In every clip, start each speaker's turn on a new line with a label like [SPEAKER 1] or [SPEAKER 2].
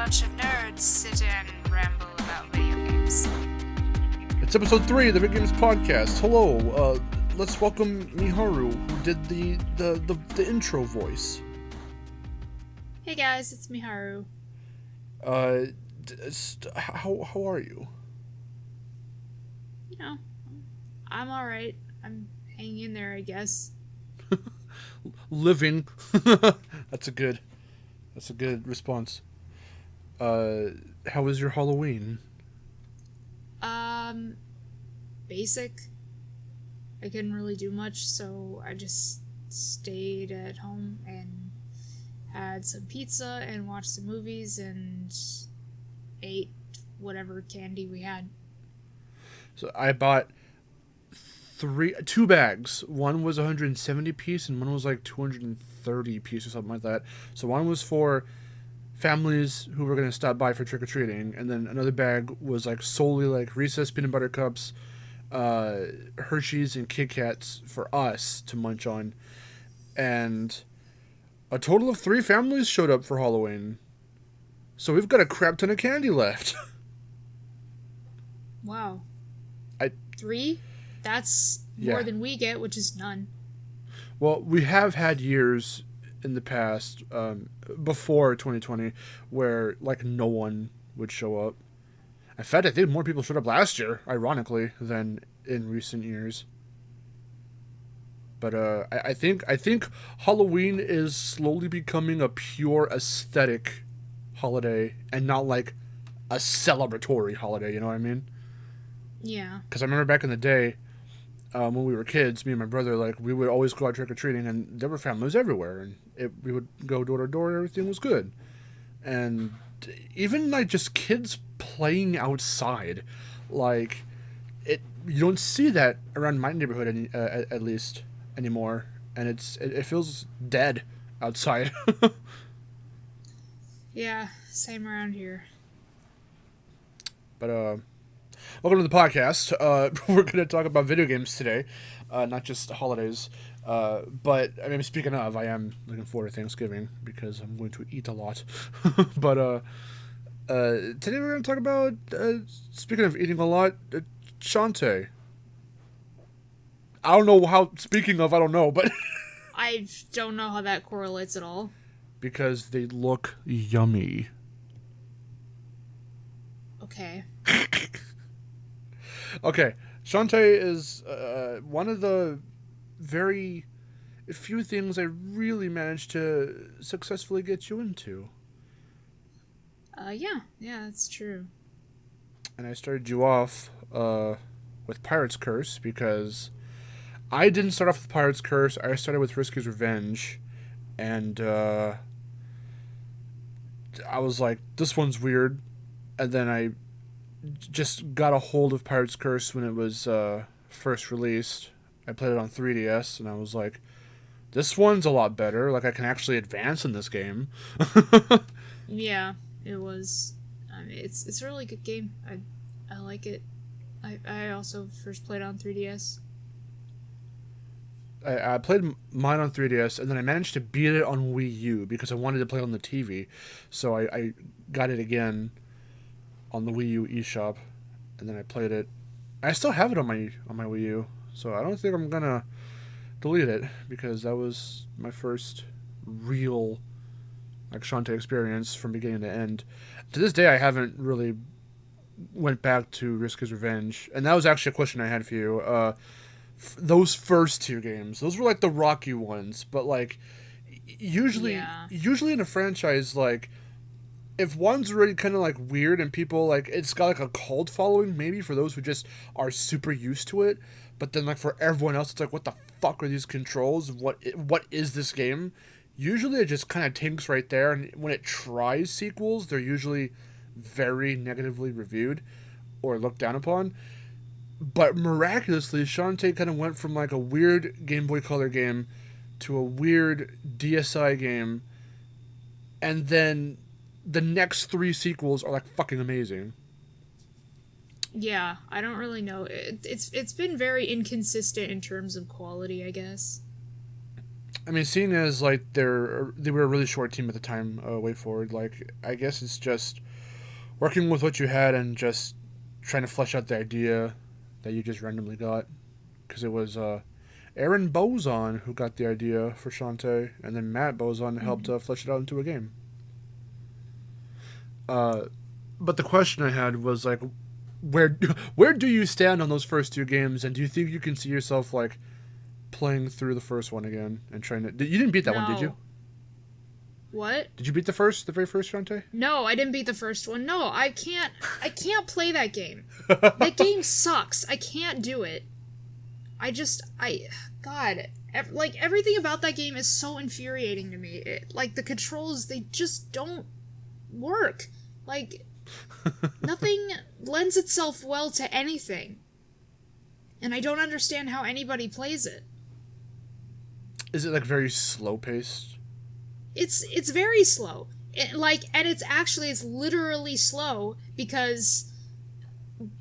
[SPEAKER 1] bunch of nerds sit and ramble about video games.
[SPEAKER 2] It's episode 3 of the VidGames podcast. Hello, let's welcome Miharu, who did the intro voice.
[SPEAKER 1] Hey guys, it's Miharu.
[SPEAKER 2] How are you?
[SPEAKER 1] You know, I'm alright. I'm hanging in there, I guess.
[SPEAKER 2] Living. That's a good response. How was your Halloween?
[SPEAKER 1] Basic. I couldn't really do much, so I just stayed at home and had some pizza and watched some movies and ate whatever candy we had.
[SPEAKER 2] So I bought two bags. One was 170 piece and one was like 230 piece or something like that. So one was for families who were going to stop by for trick-or-treating, and then another bag was like solely like Reese's peanut butter cups, Hershey's and Kit Kats for us to munch on. And a total of 3 families showed up for Halloween. So we've got a crap ton of candy left.
[SPEAKER 1] Wow. 3? That's more than we get, which is none.
[SPEAKER 2] Well, we have had years in the past, before 2020, where like no one would show up. In fact, I think more people showed up last year, ironically, than in recent years. But I think Halloween is slowly becoming a pure aesthetic holiday and not like a celebratory holiday. You know what I mean?
[SPEAKER 1] Yeah.
[SPEAKER 2] Because I remember back in the day, when we were kids, me and my brother, like, we would always go out trick-or-treating, and there were families everywhere, and we would go door to door, and everything was good. And even, like, just kids playing outside, like, you don't see that around my neighborhood, at least, anymore, and it feels dead outside.
[SPEAKER 1] Yeah, same around here.
[SPEAKER 2] But, welcome to the podcast. We're going to talk about video games today, not just holidays. But, I mean, speaking of, I am looking forward to Thanksgiving because I'm going to eat a lot. But today we're going to talk about, speaking of eating a lot, Shantae. I don't know how, speaking of, I don't know, but...
[SPEAKER 1] I don't know how that correlates at all.
[SPEAKER 2] Because they look yummy.
[SPEAKER 1] Okay.
[SPEAKER 2] Okay, Shantae is one of the very few things I really managed to successfully get you into.
[SPEAKER 1] Yeah, that's true.
[SPEAKER 2] And I started you off with Pirate's Curse because I didn't start off with Pirate's Curse. I started with Risky's Revenge, and I was like, this one's weird. And then I just got a hold of Pirate's Curse when it was first released. I played it on 3DS, and I was like, this one's a lot better. Like, I can actually advance in this game.
[SPEAKER 1] Yeah, it was. I mean, it's a really good game. I like it. I also first played on 3DS.
[SPEAKER 2] I played mine on 3DS, and then I managed to beat it on Wii U because I wanted to play it on the TV. So I got it again on the Wii U eShop, and then I played it. I still have it on my Wii U, so I don't think I'm gonna delete it because that was my first real like Shantae experience from beginning to end. To this day, I haven't really went back to Risky's Revenge, and that was actually a question I had for you. Those first 2 games, those were like the rocky ones, but like usually in a franchise, like, if one's already kind of like weird and people like, it's got like a cult following, maybe for those who just are super used to it, but then like for everyone else, it's like, what the fuck are these controls? What is this game? Usually it just kind of tanks right there, and when it tries sequels, they're usually very negatively reviewed or looked down upon. But miraculously, Shantae kind of went from like a weird Game Boy Color game to a weird DSi game, and then the next 3 sequels are like fucking amazing.
[SPEAKER 1] Yeah, I don't really know. It's been very inconsistent in terms of quality, I guess.
[SPEAKER 2] I mean, seeing as like they were a really short team at the time, way forward. Like, I guess it's just working with what you had and just trying to flesh out the idea that you just randomly got. Because it was Aaron Bozon who got the idea for Shantae, and then Matt Bozon helped flesh it out into a game. But the question I had was like, where where do you stand on those first two games, and do you think you can see yourself like playing through the first one again and trying to? You didn't beat that one, did you?
[SPEAKER 1] What?
[SPEAKER 2] Did you beat the very first Shantae?
[SPEAKER 1] No, I didn't beat the first one. No, I can't play that game. That game sucks. I can't do it. God, like everything about that game is so infuriating to me. Like the controls, they just don't work. Like nothing lends itself well to anything. And I don't understand how anybody plays it.
[SPEAKER 2] Is it like very slow paced?
[SPEAKER 1] It's very slow. It's literally slow because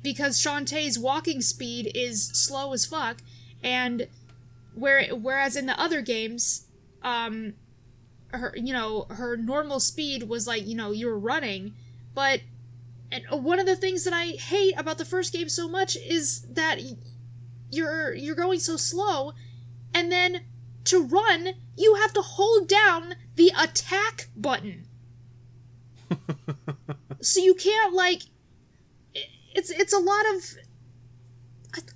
[SPEAKER 1] Shantae's walking speed is slow as fuck, and whereas in the other games, her normal speed was like, you were running, but and one of the things that I hate about the first game so much is that you're going so slow, and then to run you have to hold down the attack button. So you can't like it's a lot of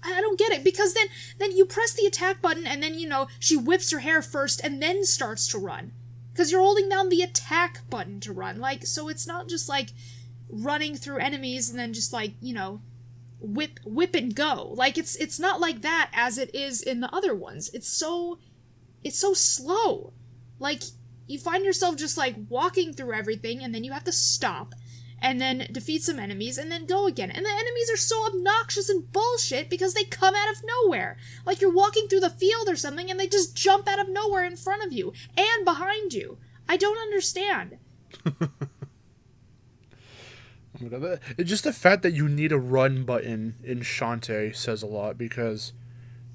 [SPEAKER 1] I don't get it, because then you press the attack button and then she whips her hair first and then starts to run, because you're holding down the attack button to run. Like, so it's not just like running through enemies and then just like whip and go. Like it's not like that as it is in the other ones. It's so slow. Like, you find yourself just like walking through everything and then you have to stop and then defeat some enemies and then go again. And the enemies are so obnoxious and bullshit because they come out of nowhere. Like, you're walking through the field or something and they just jump out of nowhere in front of you and behind you. I don't understand.
[SPEAKER 2] Oh my god, it's just the fact that you need a run button in Shantae says a lot, because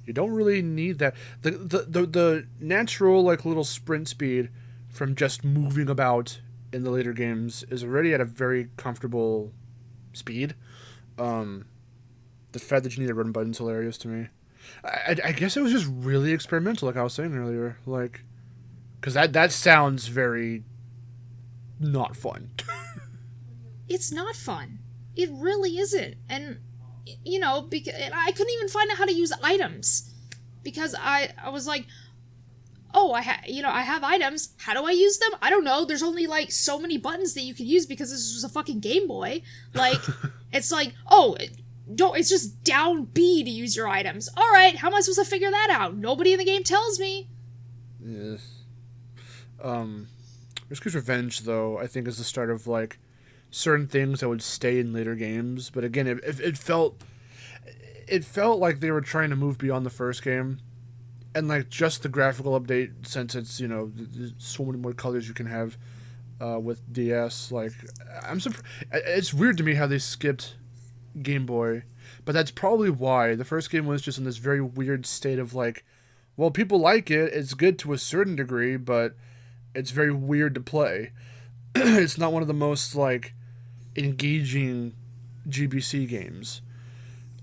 [SPEAKER 2] you don't really need that. The natural like little sprint speed from just moving about in the later games is already at a very comfortable speed. The fact that you need a run button is hilarious to me. I guess it was just really experimental, like I was saying earlier. Like, because that sounds very not fun.
[SPEAKER 1] It's not fun. It really isn't. And, because I couldn't even find out how to use items. Because I was like, oh, I have items. How do I use them? I don't know. There's only, like, so many buttons that you can use because this was a fucking Game Boy. Like, it's like, oh, it's just down B to use your items. All right, how am I supposed to figure that out? Nobody in the game tells me.
[SPEAKER 2] Yes. Rescue's Revenge, though, I think is the start of, like, certain things that would stay in later games. But again, it felt like they were trying to move beyond the first game, and like just the graphical update, since it's there's so many more colors you can have with DS. Like, I'm surprised. It's weird to me how they skipped Game Boy, but that's probably why the first game was just in this very weird state of like, well, people like it, it's good to a certain degree, but it's very weird to play. It's not one of the most like engaging GBC games.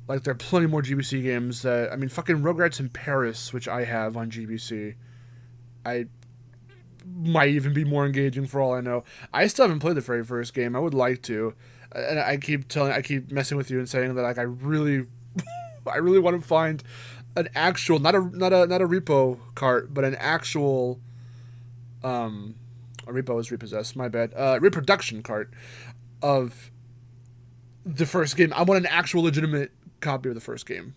[SPEAKER 2] Like, there are plenty more GBC games that, I mean, fucking Rugrats in Paris, which I have on GBC, I might even be more engaging for all I know. I still haven't played the very first game. I would like to, and I keep messing with you and saying that like I really want to find an actual, not a repo cart, but an actual, a repo is repossessed. My bad. Reproduction cart of the first game. I want an actual legitimate copy of the first game.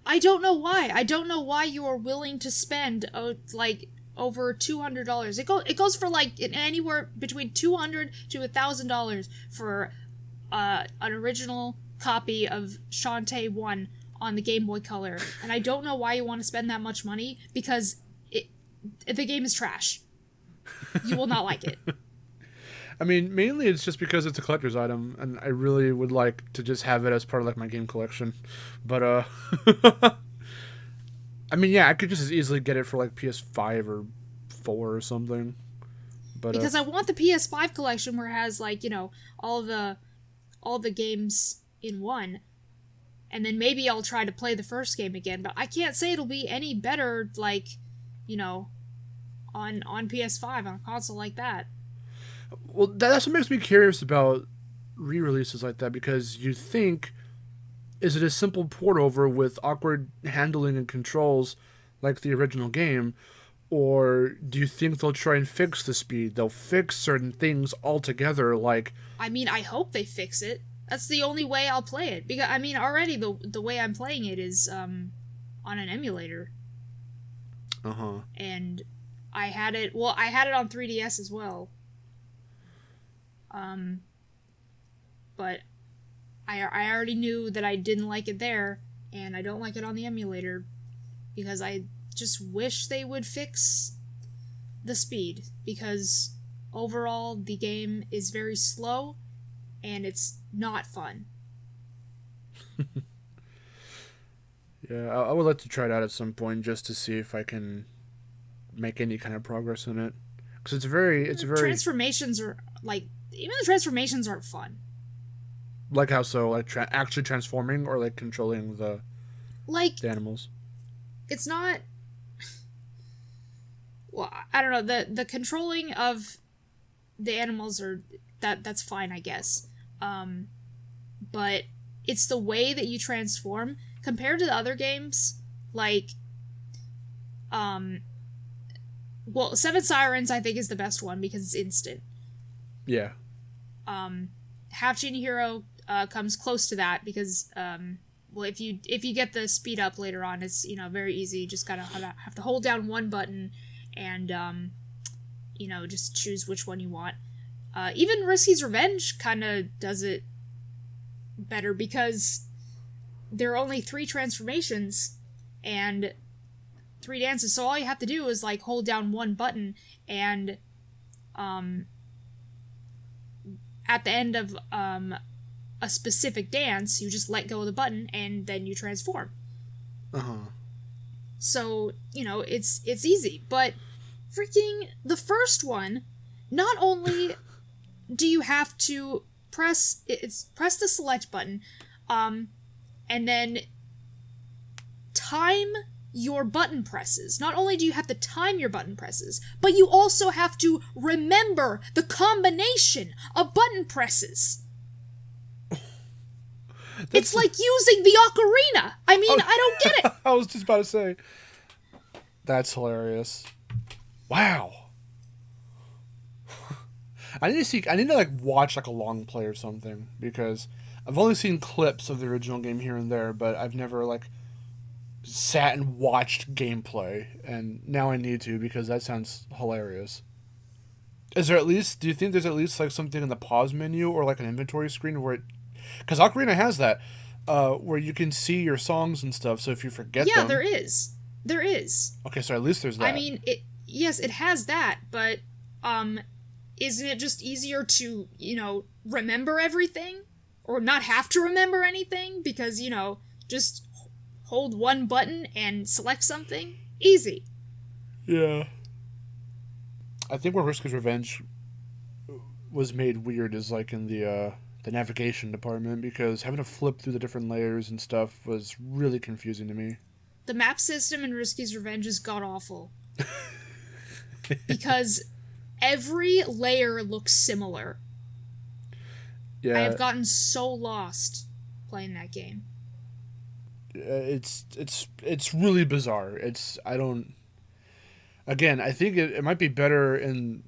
[SPEAKER 1] I don't know why. I don't know why you are willing to spend like over $200. It goes for like anywhere between $200 to $1,000 for an original copy of Shantae 1 on the Game Boy Color, and I don't know why you want to spend that much money, because the game is trash. You will not like it.
[SPEAKER 2] I mean, mainly it's just because it's a collector's item, and I really would like to just have it as part of like my game collection. But I mean, yeah, I could just as easily get it for like PS5 or 4 or something. But
[SPEAKER 1] because I want the PS5 collection where it has like, you know, all the games in one. And then maybe I'll try to play the first game again, but I can't say it'll be any better, like, you know, on PS5, on a console like that.
[SPEAKER 2] well, that's what makes me curious about re-releases like that, because you think, is it a simple port over with awkward handling and controls like the original game, or do you think they'll try and fix the speed? They'll fix certain things altogether, like...
[SPEAKER 1] I mean, I hope they fix it. That's the only way I'll play it. Because, I mean, already the way I'm playing it is on an emulator.
[SPEAKER 2] Uh-huh.
[SPEAKER 1] And I had it on 3DS as well. But I already knew that I didn't like it there, and I don't like it on the emulator, because I just wish they would fix the speed, because overall the game is very slow and it's not fun.
[SPEAKER 2] Yeah, I would like to try it out at some point just to see if I can make any kind of progress in it, because it's very
[SPEAKER 1] transformations are like, even the transformations aren't fun.
[SPEAKER 2] Like how so? Like actually transforming, or like controlling the animals?
[SPEAKER 1] It's not... Well, I don't know. The controlling of the animals that's fine, I guess. But it's the way that you transform compared to the other games. Like, well, Seven Sirens I think is the best one because it's instant.
[SPEAKER 2] Yeah.
[SPEAKER 1] Half Genie Hero comes close to that because well, if you get the speed up later on, it's, you know, very easy. You just gotta have to hold down one button and you know, just choose which one you want. Even Risky's Revenge kind of does it better because there are only 3 transformations and 3 dances, so all you have to do is like hold down one button, and at the end of a specific dance, you just let go of the button and then you transform. So, you know, it's easy. But freaking the first one, not only do you have to press the select button, and then time your button presses. Not only do you have to time your button presses, but you also have to remember the combination of button presses. It's like using the ocarina. I mean, I don't get it.
[SPEAKER 2] I was just about to say. That's hilarious. Wow. I need to like watch like a long play or something, because I've only seen clips of the original game here and there, but I've never like sat and watched gameplay, and now I need to, because that sounds hilarious. Do you think there's at least like something in the pause menu or like an inventory screen where it, because Ocarina has that, where you can see your songs and stuff, so if you forget them...
[SPEAKER 1] Yeah, there is.
[SPEAKER 2] Okay, so at least there's that.
[SPEAKER 1] I mean, yes, it has that, but, isn't it just easier to, you know, remember everything? Or not have to remember anything? Because, you know, just hold one button and select something? Easy.
[SPEAKER 2] Yeah. I think where Risky's Revenge was made weird is like in the navigation department, because having to flip through the different layers and stuff was really confusing to me.
[SPEAKER 1] The map system in Risky's Revenge is god-awful. Because every layer looks similar.
[SPEAKER 2] Yeah.
[SPEAKER 1] I have gotten so lost playing that game.
[SPEAKER 2] It's really bizarre. Again, I think it might be better in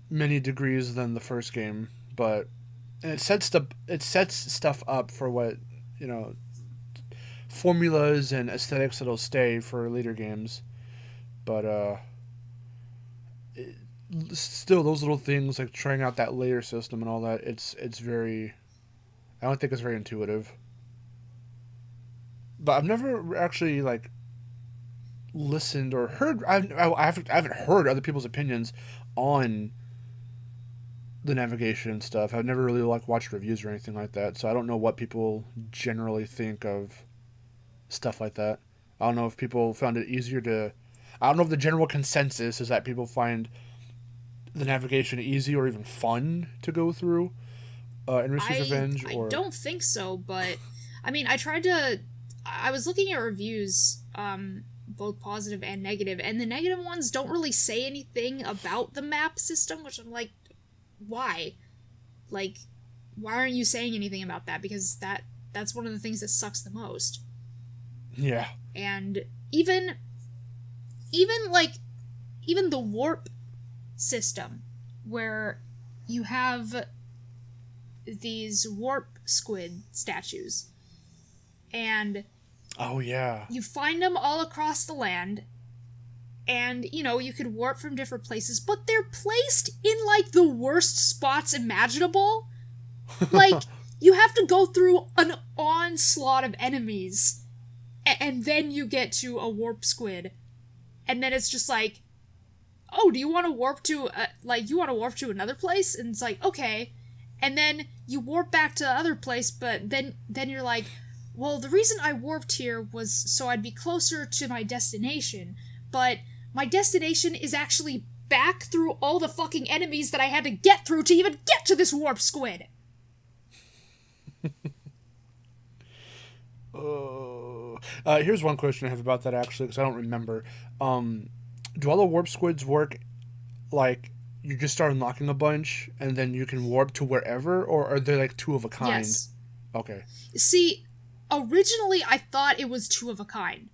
[SPEAKER 2] many degrees than the first game, but it sets stuff up for what, you know, formulas and aesthetics that'll stay for later games. But still, those little things like trying out that layer system and all that, it's very, I don't think it's very intuitive. But I've never actually like listened or heard. I haven't heard other people's opinions on the navigation and stuff. I've never really like watched reviews or anything like that, so I don't know what people generally think of stuff like that. I don't know if people found it easier to... I don't know if the general consensus is that people find the navigation easy or even fun to go through in Risky's Revenge,
[SPEAKER 1] I
[SPEAKER 2] or
[SPEAKER 1] don't think so, but I mean, I was looking at reviews, both positive and negative, and the negative ones don't really say anything about the map system, which I'm like, why? Like, why aren't you saying anything about that? Because that's one of the things that sucks the most.
[SPEAKER 2] yeah.
[SPEAKER 1] And even like even the warp system, where you have these warp squid statues, and
[SPEAKER 2] Oh yeah.
[SPEAKER 1] you find them all across the land, and you could warp from different places, but they're placed in like the worst spots imaginable. Like, you have to go through an onslaught of enemies, and then you get to a warp squid, and then it's just like, oh, do you want to warp to you want to warp to another place? And it's like, okay. And then you warp back to the other place, but then you're like, well, the reason I warped here was so I'd be closer to my destination, but my destination is actually back through all the fucking enemies that I had to get through to even get to this warp squid.
[SPEAKER 2] Here's one question I have about that, actually, because I don't remember. Do all the warp squids work like you just start unlocking a bunch and then you can warp to wherever, or are they like two of a kind?
[SPEAKER 1] Yes.
[SPEAKER 2] Okay.
[SPEAKER 1] See, originally I thought it was two of a kind,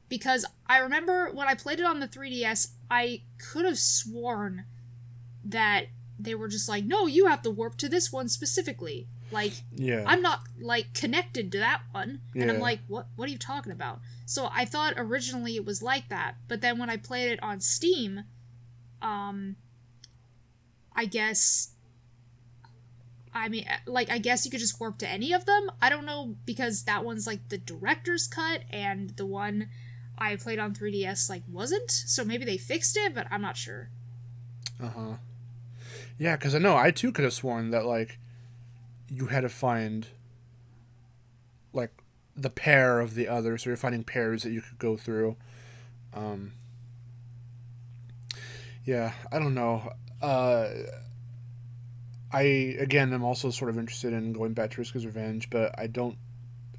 [SPEAKER 1] because I remember when I played it on the 3DS, I could have sworn that they were just like, no, you have to warp to this one specifically. Like,
[SPEAKER 2] Yeah.
[SPEAKER 1] I'm not, like, connected to that one. And I'm
[SPEAKER 2] Yeah.
[SPEAKER 1] like, what are you talking about? So I thought originally it was like that. But then when I played it on Steam, I guess... I mean, like, I guess you could just warp to any of them. I don't know, because that one's, like, the director's cut, and the one I played on 3DS, like, wasn't. So maybe they fixed it, but I'm not sure.
[SPEAKER 2] Uh-huh. Yeah, because I know I too could have sworn that, like, you had to find, like, the pair of the other, so you're finding pairs that you could go through. Um, yeah, I don't know. I, again, am also sort of interested in going back to Risk Revenge, but I don't,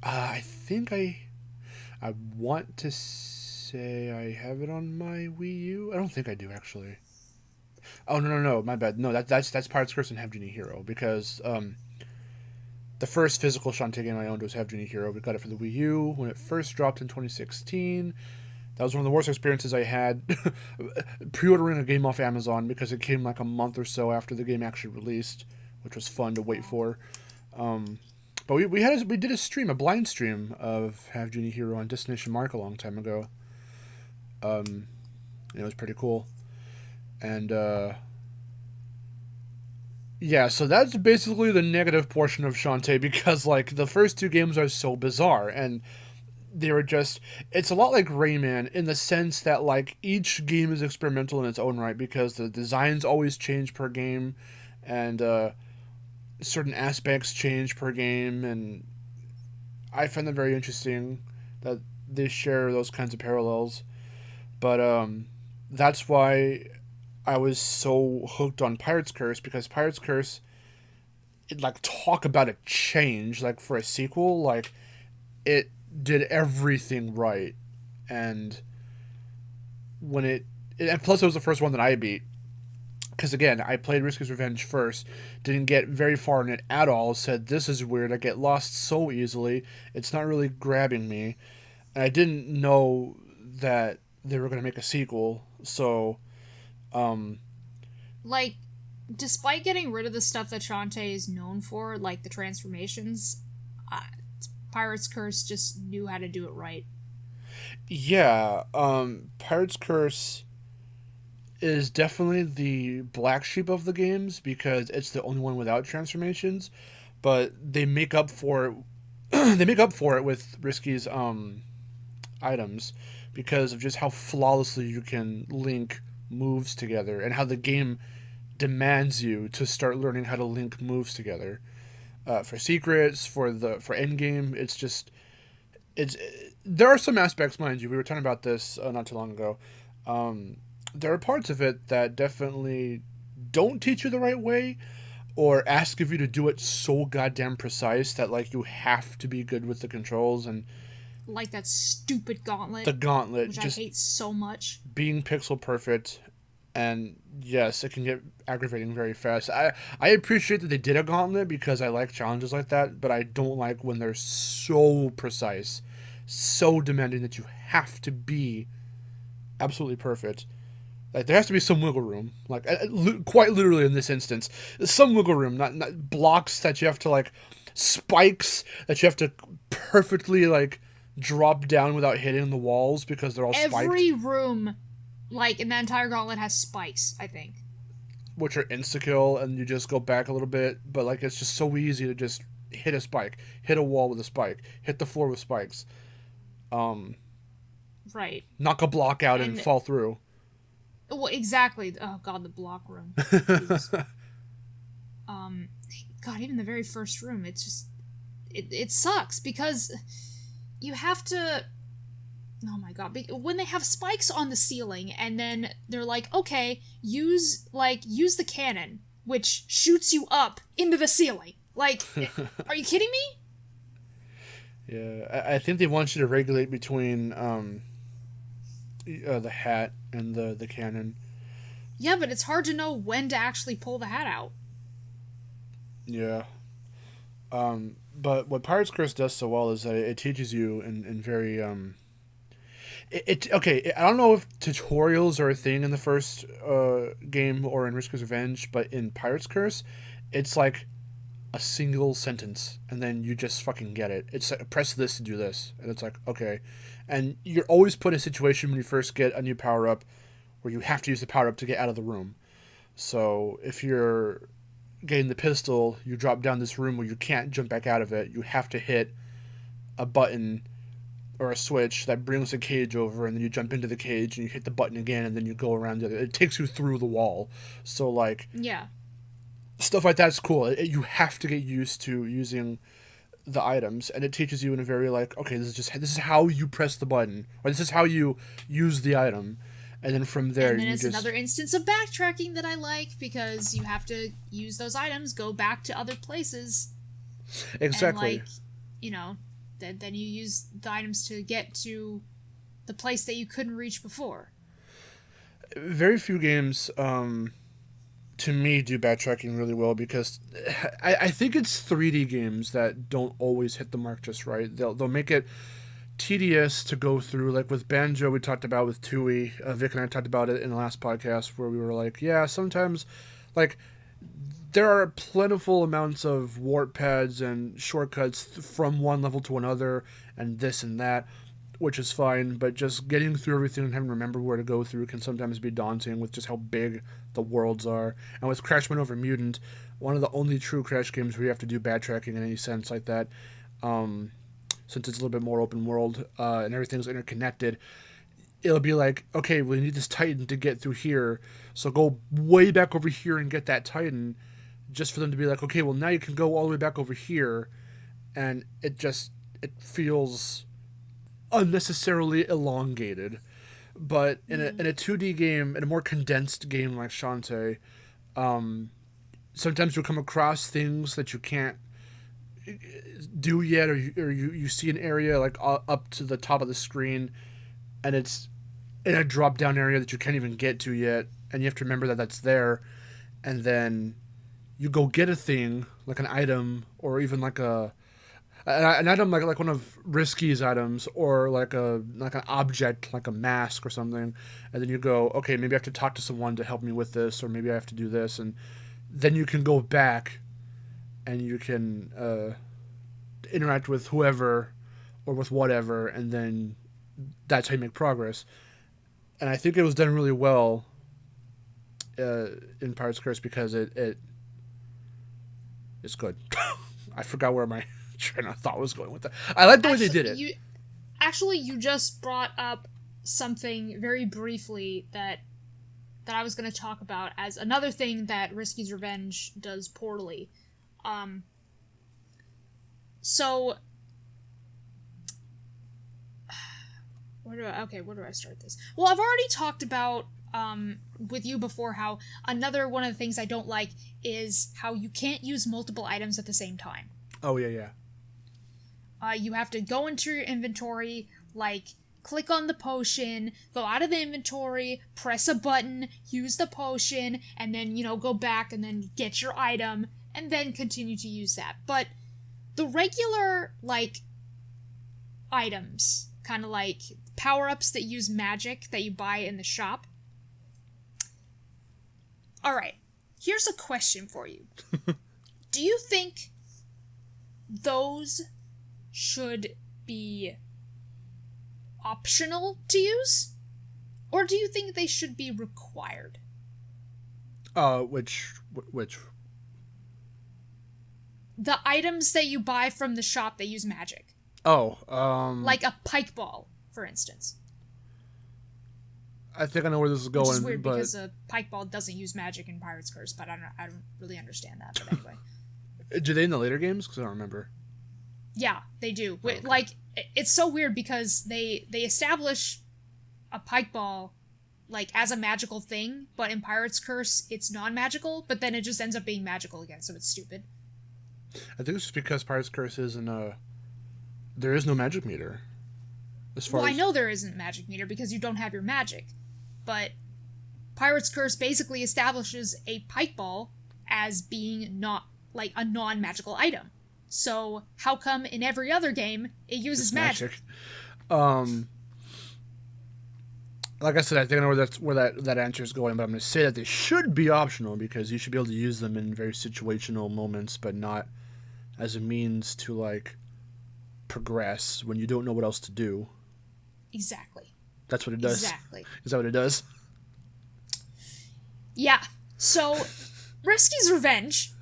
[SPEAKER 2] I think I want to say I have it on my Wii U. I don't think I do, actually. Oh, no, my bad. No, that's Pirate's Curse and Have Genie Hero, because, the first physical Shantae game I owned was Have Genie Hero. We got it for the Wii U when it first dropped in 2016. That was one of the worst experiences I had pre-ordering a game off Amazon, because it came like a month or so after the game actually released, which was fun to wait for. But we did a blind stream of Have Genie Hero on Destination Mark a long time ago. And it was pretty cool. And yeah, so that's basically the negative portion of Shantae, because like the first two games are so bizarre, and they were just, it's a lot like Rayman in the sense that like each game is experimental in its own right, because the designs always change per game, and certain aspects change per game, and I find that very interesting that they share those kinds of parallels. But that's why I was so hooked on Pirate's Curse, because Pirate's Curse, it, like, talk about a change, like, for a sequel, like, it did everything right. And and plus it was the first one that I beat, because again, I played Risky's Revenge first, didn't get very far in it at all, said this is weird, I get lost so easily, it's not really grabbing me, and I didn't know that they were going to make a sequel, so
[SPEAKER 1] Like, despite getting rid of the stuff that Shantae is known for, like the transformations, uh, Pirate's Curse just knew how to do it right.
[SPEAKER 2] yeah, Pirate's Curse is definitely the black sheep of the games, because it's the only one without transformations, but they make up for it. They make up for it with Risky's items, because of just how flawlessly you can link moves together, and how the game demands you to start learning how to link moves together. For secrets, for end game, it's just, it's there are some aspects, mind you. We were talking about this not too long ago. There are parts of it that definitely don't teach you the right way, or ask of you to do it so goddamn precise that like you have to be good with the controls. And
[SPEAKER 1] Like that stupid
[SPEAKER 2] the
[SPEAKER 1] gauntlet,
[SPEAKER 2] gauntlet
[SPEAKER 1] which I
[SPEAKER 2] just
[SPEAKER 1] hate so much.
[SPEAKER 2] being pixel perfect. And yes, it can get aggravating very fast. I appreciate that they did a gauntlet because I like challenges like that, but I don't like when they're so precise, so demanding that you have to be absolutely perfect. Like there has to be some wiggle room, like quite literally in this instance, some wiggle room, not blocks that you have to like, spikes that you have to perfectly like drop down without hitting the walls because they're all spiked,
[SPEAKER 1] Every room, like in that entire gauntlet, has spikes, I think.
[SPEAKER 2] which are insta kill, and you just go back a little bit, but like it's just so easy to just hit a spike, hit a wall with a spike, hit the floor with spikes,
[SPEAKER 1] Right.
[SPEAKER 2] knock a block out and
[SPEAKER 1] And,
[SPEAKER 2] fall through.
[SPEAKER 1] well, exactly. Oh, God, the block room. Jesus. God, even the very first room, it's just. It sucks because you have to. Oh my god, when they have spikes on the ceiling and then they're like, okay, use the cannon, which shoots you up into the ceiling. Like, are you kidding me?
[SPEAKER 2] Yeah, I think they want you to regulate between the hat and the cannon.
[SPEAKER 1] Yeah, but it's hard to know when to actually pull the hat out.
[SPEAKER 2] Yeah. But what Pirate's Curse does so well is that it teaches you in very okay. I don't know if tutorials are a thing in the first game or in Risker's Revenge, but in Pirate's Curse, it's like a single sentence, and then you just fucking get it. It's like, press this to do this, and it's like okay, and you're always put in a situation when you first get a new power up where you have to use the power up to get out of the room. So if you're getting the pistol, you drop down this room where you can't jump back out of it. You have to hit a button or a switch that brings the cage over, and then you jump into the cage and you hit the button again, and then you go around the other. It takes you through the wall. So like
[SPEAKER 1] Yeah.
[SPEAKER 2] stuff like that's cool. You have to get used to using the items, and it teaches you in a very like, okay, this is how you press the button, or this is how you use the item, and then from there
[SPEAKER 1] And then
[SPEAKER 2] you
[SPEAKER 1] it's
[SPEAKER 2] just
[SPEAKER 1] another instance of backtracking that I like because you have to use those items, go back to other places,
[SPEAKER 2] exactly.
[SPEAKER 1] and like, you know, then you use the items to get to the place that you couldn't reach before.
[SPEAKER 2] Very few games to me do backtracking really well because I think it's 3D games that don't always hit the mark just right. They'll make it tedious to go through. Like with Banjo, we talked about with Tui. Vic and I talked about it in the last podcast where we were like, yeah, sometimes like there are plentiful amounts of warp pads and shortcuts from one level to another and this and that, which is fine, but just getting through everything and having to remember where to go through can sometimes be daunting with just how big the worlds are. And with Crash Bandicoot Mutant, one of the only true Crash games where you have to do backtracking in any sense like that, since it's a little bit more open world and everything's interconnected, it'll be like, okay, we need this Titan to get through here, so go way back over here and get that Titan, just for them to be like, okay, well now you can go all the way back over here, and it feels unnecessarily elongated. But in a 2D game, in a more condensed game like Shantae, sometimes you'll come across things that you can't do yet, or you see an area like up to the top of the screen, and it's in a drop down area that you can't even get to yet, and you have to remember that that's there, and then you go get a thing like an item or even like an item like one of Risky's items, or like an object like a mask or something, and then you go, okay, maybe I have to talk to someone to help me with this, or maybe I have to do this, and then you can go back and you can interact with whoever or with whatever, and then that's how you make progress. And I think it was done really well in Pirate's Curse because it's good. I forgot where my train of thought was going with that. I like the way they did it.
[SPEAKER 1] You just brought up something very briefly that I was going to talk about as another thing that Risky's Revenge does poorly. So where do I start this? Well, I've already talked about with you before how another one of the things I don't like is how you can't use multiple items at the same time.
[SPEAKER 2] Oh, yeah.
[SPEAKER 1] You have to go into your inventory, like, click on the potion, go out of the inventory, press a button, use the potion, and then, go back and then get your item, and then continue to use that. But the regular, like, items, kind of like power-ups that use magic that you buy in the shop. Alright, here's a question for you. Do you think those should be optional to use? Or do you think they should be required?
[SPEAKER 2] Which?
[SPEAKER 1] The items that you buy from the shop that use magic.
[SPEAKER 2] Like
[SPEAKER 1] a pike ball, for instance.
[SPEAKER 2] I think I know where this is going.
[SPEAKER 1] Which is weird because a pike ball doesn't use magic in Pirate's Curse, but I don't really understand that, but anyway.
[SPEAKER 2] Do they in the later games? Because I don't remember.
[SPEAKER 1] Yeah, they do.
[SPEAKER 2] Okay.
[SPEAKER 1] Like, it's so weird because they establish a pike ball, like, as a magical thing, but in Pirate's Curse, it's non-magical, but then it just ends up being magical again, so it's stupid.
[SPEAKER 2] I think it's just because Pirate's Curse isn't, there is no magic meter.
[SPEAKER 1] I know there isn't magic meter because you don't have your magic, but Pirate's Curse basically establishes a pike ball as being not, like, a non-magical item. So, how come in every other game it uses magic?
[SPEAKER 2] Like I said, I think I know where that answer is going, but I'm going to say that they should be optional because you should be able to use them in very situational moments, but not as a means to, like, progress when you don't know what else to do.
[SPEAKER 1] Exactly.
[SPEAKER 2] That's what it does.
[SPEAKER 1] Exactly.
[SPEAKER 2] Is that what it does?
[SPEAKER 1] Yeah. So, Rescue's Revenge,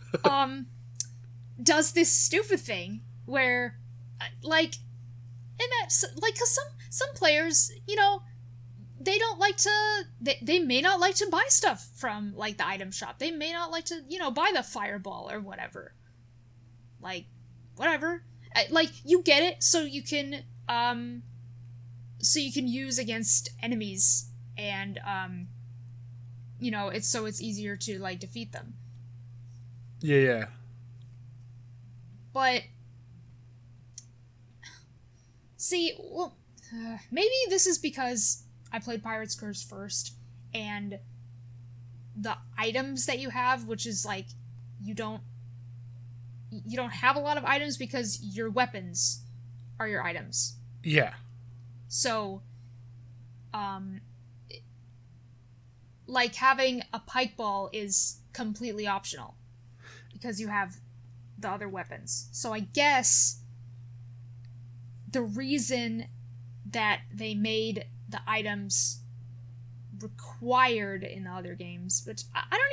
[SPEAKER 1] does this stupid thing where, like, cause some players, they don't like to, they may not like to buy stuff from, like, the item shop. They may not like to, buy the fireball or whatever. Like, whatever. Like, you get it so you can use against enemies and, it's easier to, like, defeat them.
[SPEAKER 2] Yeah.
[SPEAKER 1] But, see, well, maybe this is because I played Pirate's Curse first, and the items that you have, which is, like, you don't have a lot of items because your weapons are your items.
[SPEAKER 2] Yeah.
[SPEAKER 1] So, like, having a pike ball is completely optional because you have the other weapons. So I guess the reason that they made the items required in the other games, which I don't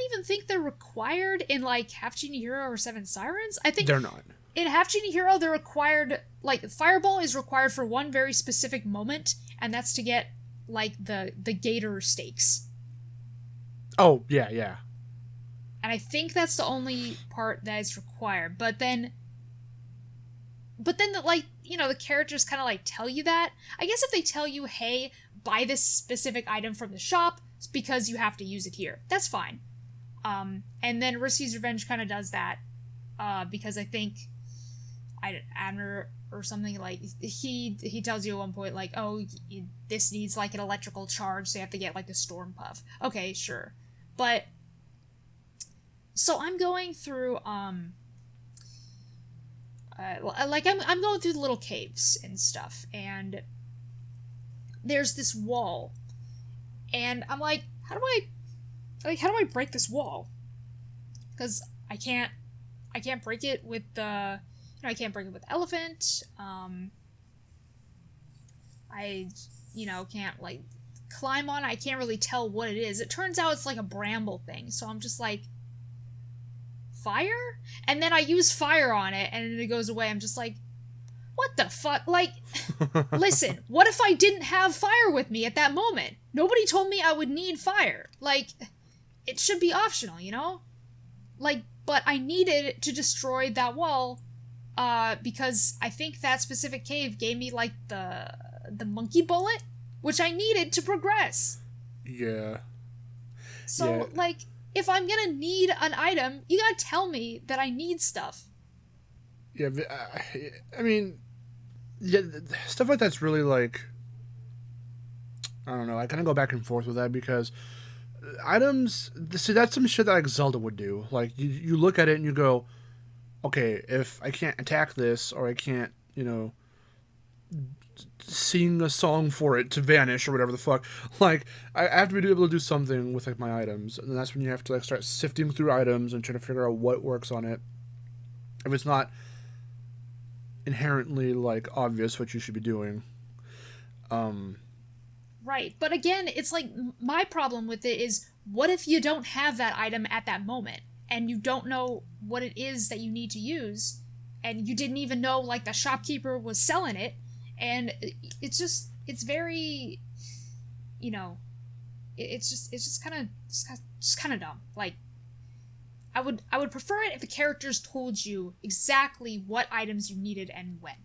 [SPEAKER 1] even think they're required in, like, Half Genie Hero or Seven Sirens. I think
[SPEAKER 2] they're not.
[SPEAKER 1] In Half Genie Hero, they're required, like, Fireball is required for one very specific moment, and that's to get, like, the gator stakes.
[SPEAKER 2] Oh, yeah.
[SPEAKER 1] And I think that's the only part that is required. But then the characters kind of, like, tell you that. I guess if they tell you, hey, buy this specific item from the shop, it's because you have to use it here. That's fine. And then Risky's Revenge kind of does that, because I think Admiral or something, like, he tells you at one point, like, oh, this needs, like, an electrical charge, so you have to get, like, the Storm Puff. Okay, sure. But, so I'm going through, I'm going through the little caves and stuff, and there's this wall, and I'm like, how do I break this wall? Because I can't break it with the, I can't break it with elephant, I, can't, like, climb on it. I can't really tell what it is. It turns out it's, like, a bramble thing, so I'm just like, fire? And then I use fire on it, and it goes away. I'm just like, what the fuck? Like, listen, what if I didn't have fire with me at that moment? Nobody told me I would need fire. Like, it should be optional, Like, but I needed to destroy that wall because I think that specific cave gave me like the monkey bullet, which I needed to progress.
[SPEAKER 2] Yeah.
[SPEAKER 1] So like, if I'm gonna need an item, you gotta tell me that I need stuff.
[SPEAKER 2] Yeah, I mean, yeah, stuff like that's really like, I don't know. I kind of go back and forth with that because items. See, that's some shit that like Zelda would do. Like you look at it and you go, okay, if I can't attack this or I can't, sing a song for it to vanish or whatever the fuck, like I have to be able to do something with like my items, and that's when you have to like start sifting through items and trying to figure out what works on it. If it's not inherently like obvious what you should be doing.
[SPEAKER 1] Right, but again, it's like my problem with it is, what if you don't have that item at that moment and you don't know what it is that you need to use, and you didn't even know like the shopkeeper was selling it, and it's very, it's just kind of dumb. Like, I would prefer it if the characters told you exactly what items you needed and when.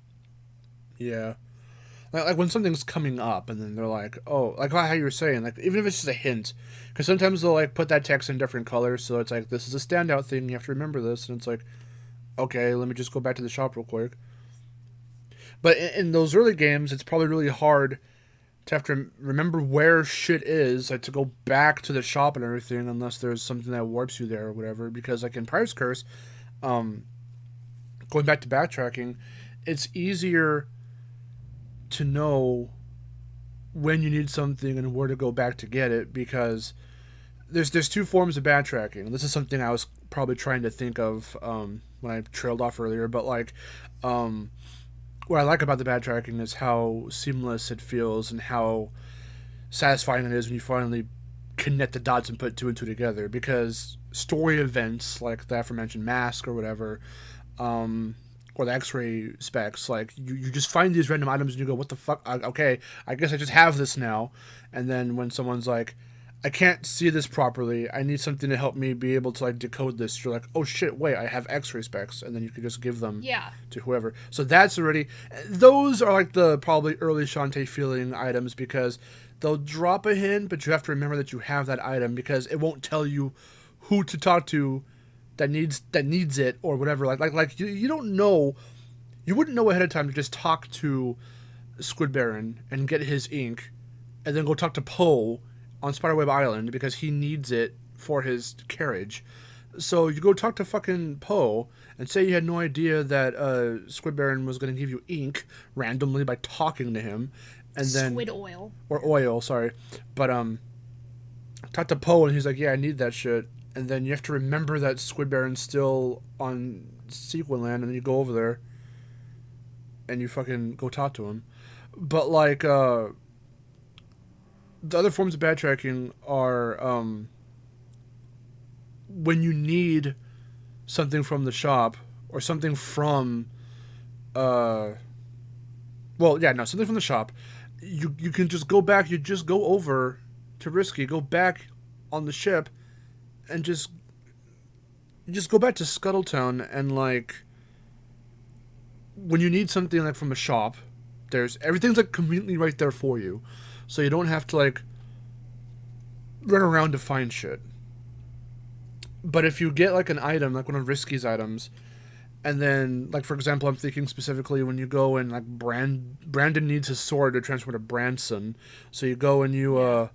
[SPEAKER 2] Yeah. Like when something's coming up and then they're like, oh, like how you were saying, like even if it's just a hint, because sometimes they'll like put that text in different colors, so it's like, this is a standout thing, you have to remember this, and it's like, okay, let me just go back to the shop real quick. But in those early games, it's probably really hard to have to remember where shit is, like to go back to the shop and everything, unless there's something that warps you there or whatever. Because like in Pirate's Curse, going back to backtracking, it's easier to know when you need something and where to go back to get it, because there's two forms of backtracking. This is something I was probably trying to think of when I trailed off earlier, but like what I like about the backtracking is how seamless it feels and how satisfying it is when you finally connect the dots and put two and two together, because story events like the aforementioned mask or whatever, or the X-ray specs, like you just find these random items and you go, what the fuck? Okay, I guess I just have this now. And then when someone's like, I can't see this properly, I need something to help me be able to like decode this, you're like, oh shit, wait, I have X-ray specs, and then you can just give them to whoever. So that's already, those are like the probably early Shantae feeling items, because they'll drop a hint, but you have to remember that you have that item, because it won't tell you who to talk to that needs it or whatever. Like you don't know, you wouldn't know ahead of time to just talk to Squid Baron and get his ink, and then go talk to Poe on Spiderweb Island because he needs it for his carriage. So you go talk to fucking Poe and say you had no idea that Squid Baron was going to give you ink randomly by talking to him, and then
[SPEAKER 1] squid oil
[SPEAKER 2] or oil, sorry, but talk to Poe and he's like, yeah, I need that shit. And then you have to remember that Squid Baron's still on Sequin Land, and then you go over there and you fucking go talk to him. But like the other forms of backtracking are when you need something from the shop or something from something from the shop. You can just go back, you just go over to Risky, go back on the ship, and just go back to Scuttletown, and like when you need something like from a shop, there's everything's like conveniently right there for you, so you don't have to like run around to find shit. But if you get like an item, like one of Risky's items, and then like for example, I'm thinking specifically when you go and like Brandon needs his sword to transfer to Branson, so you go and you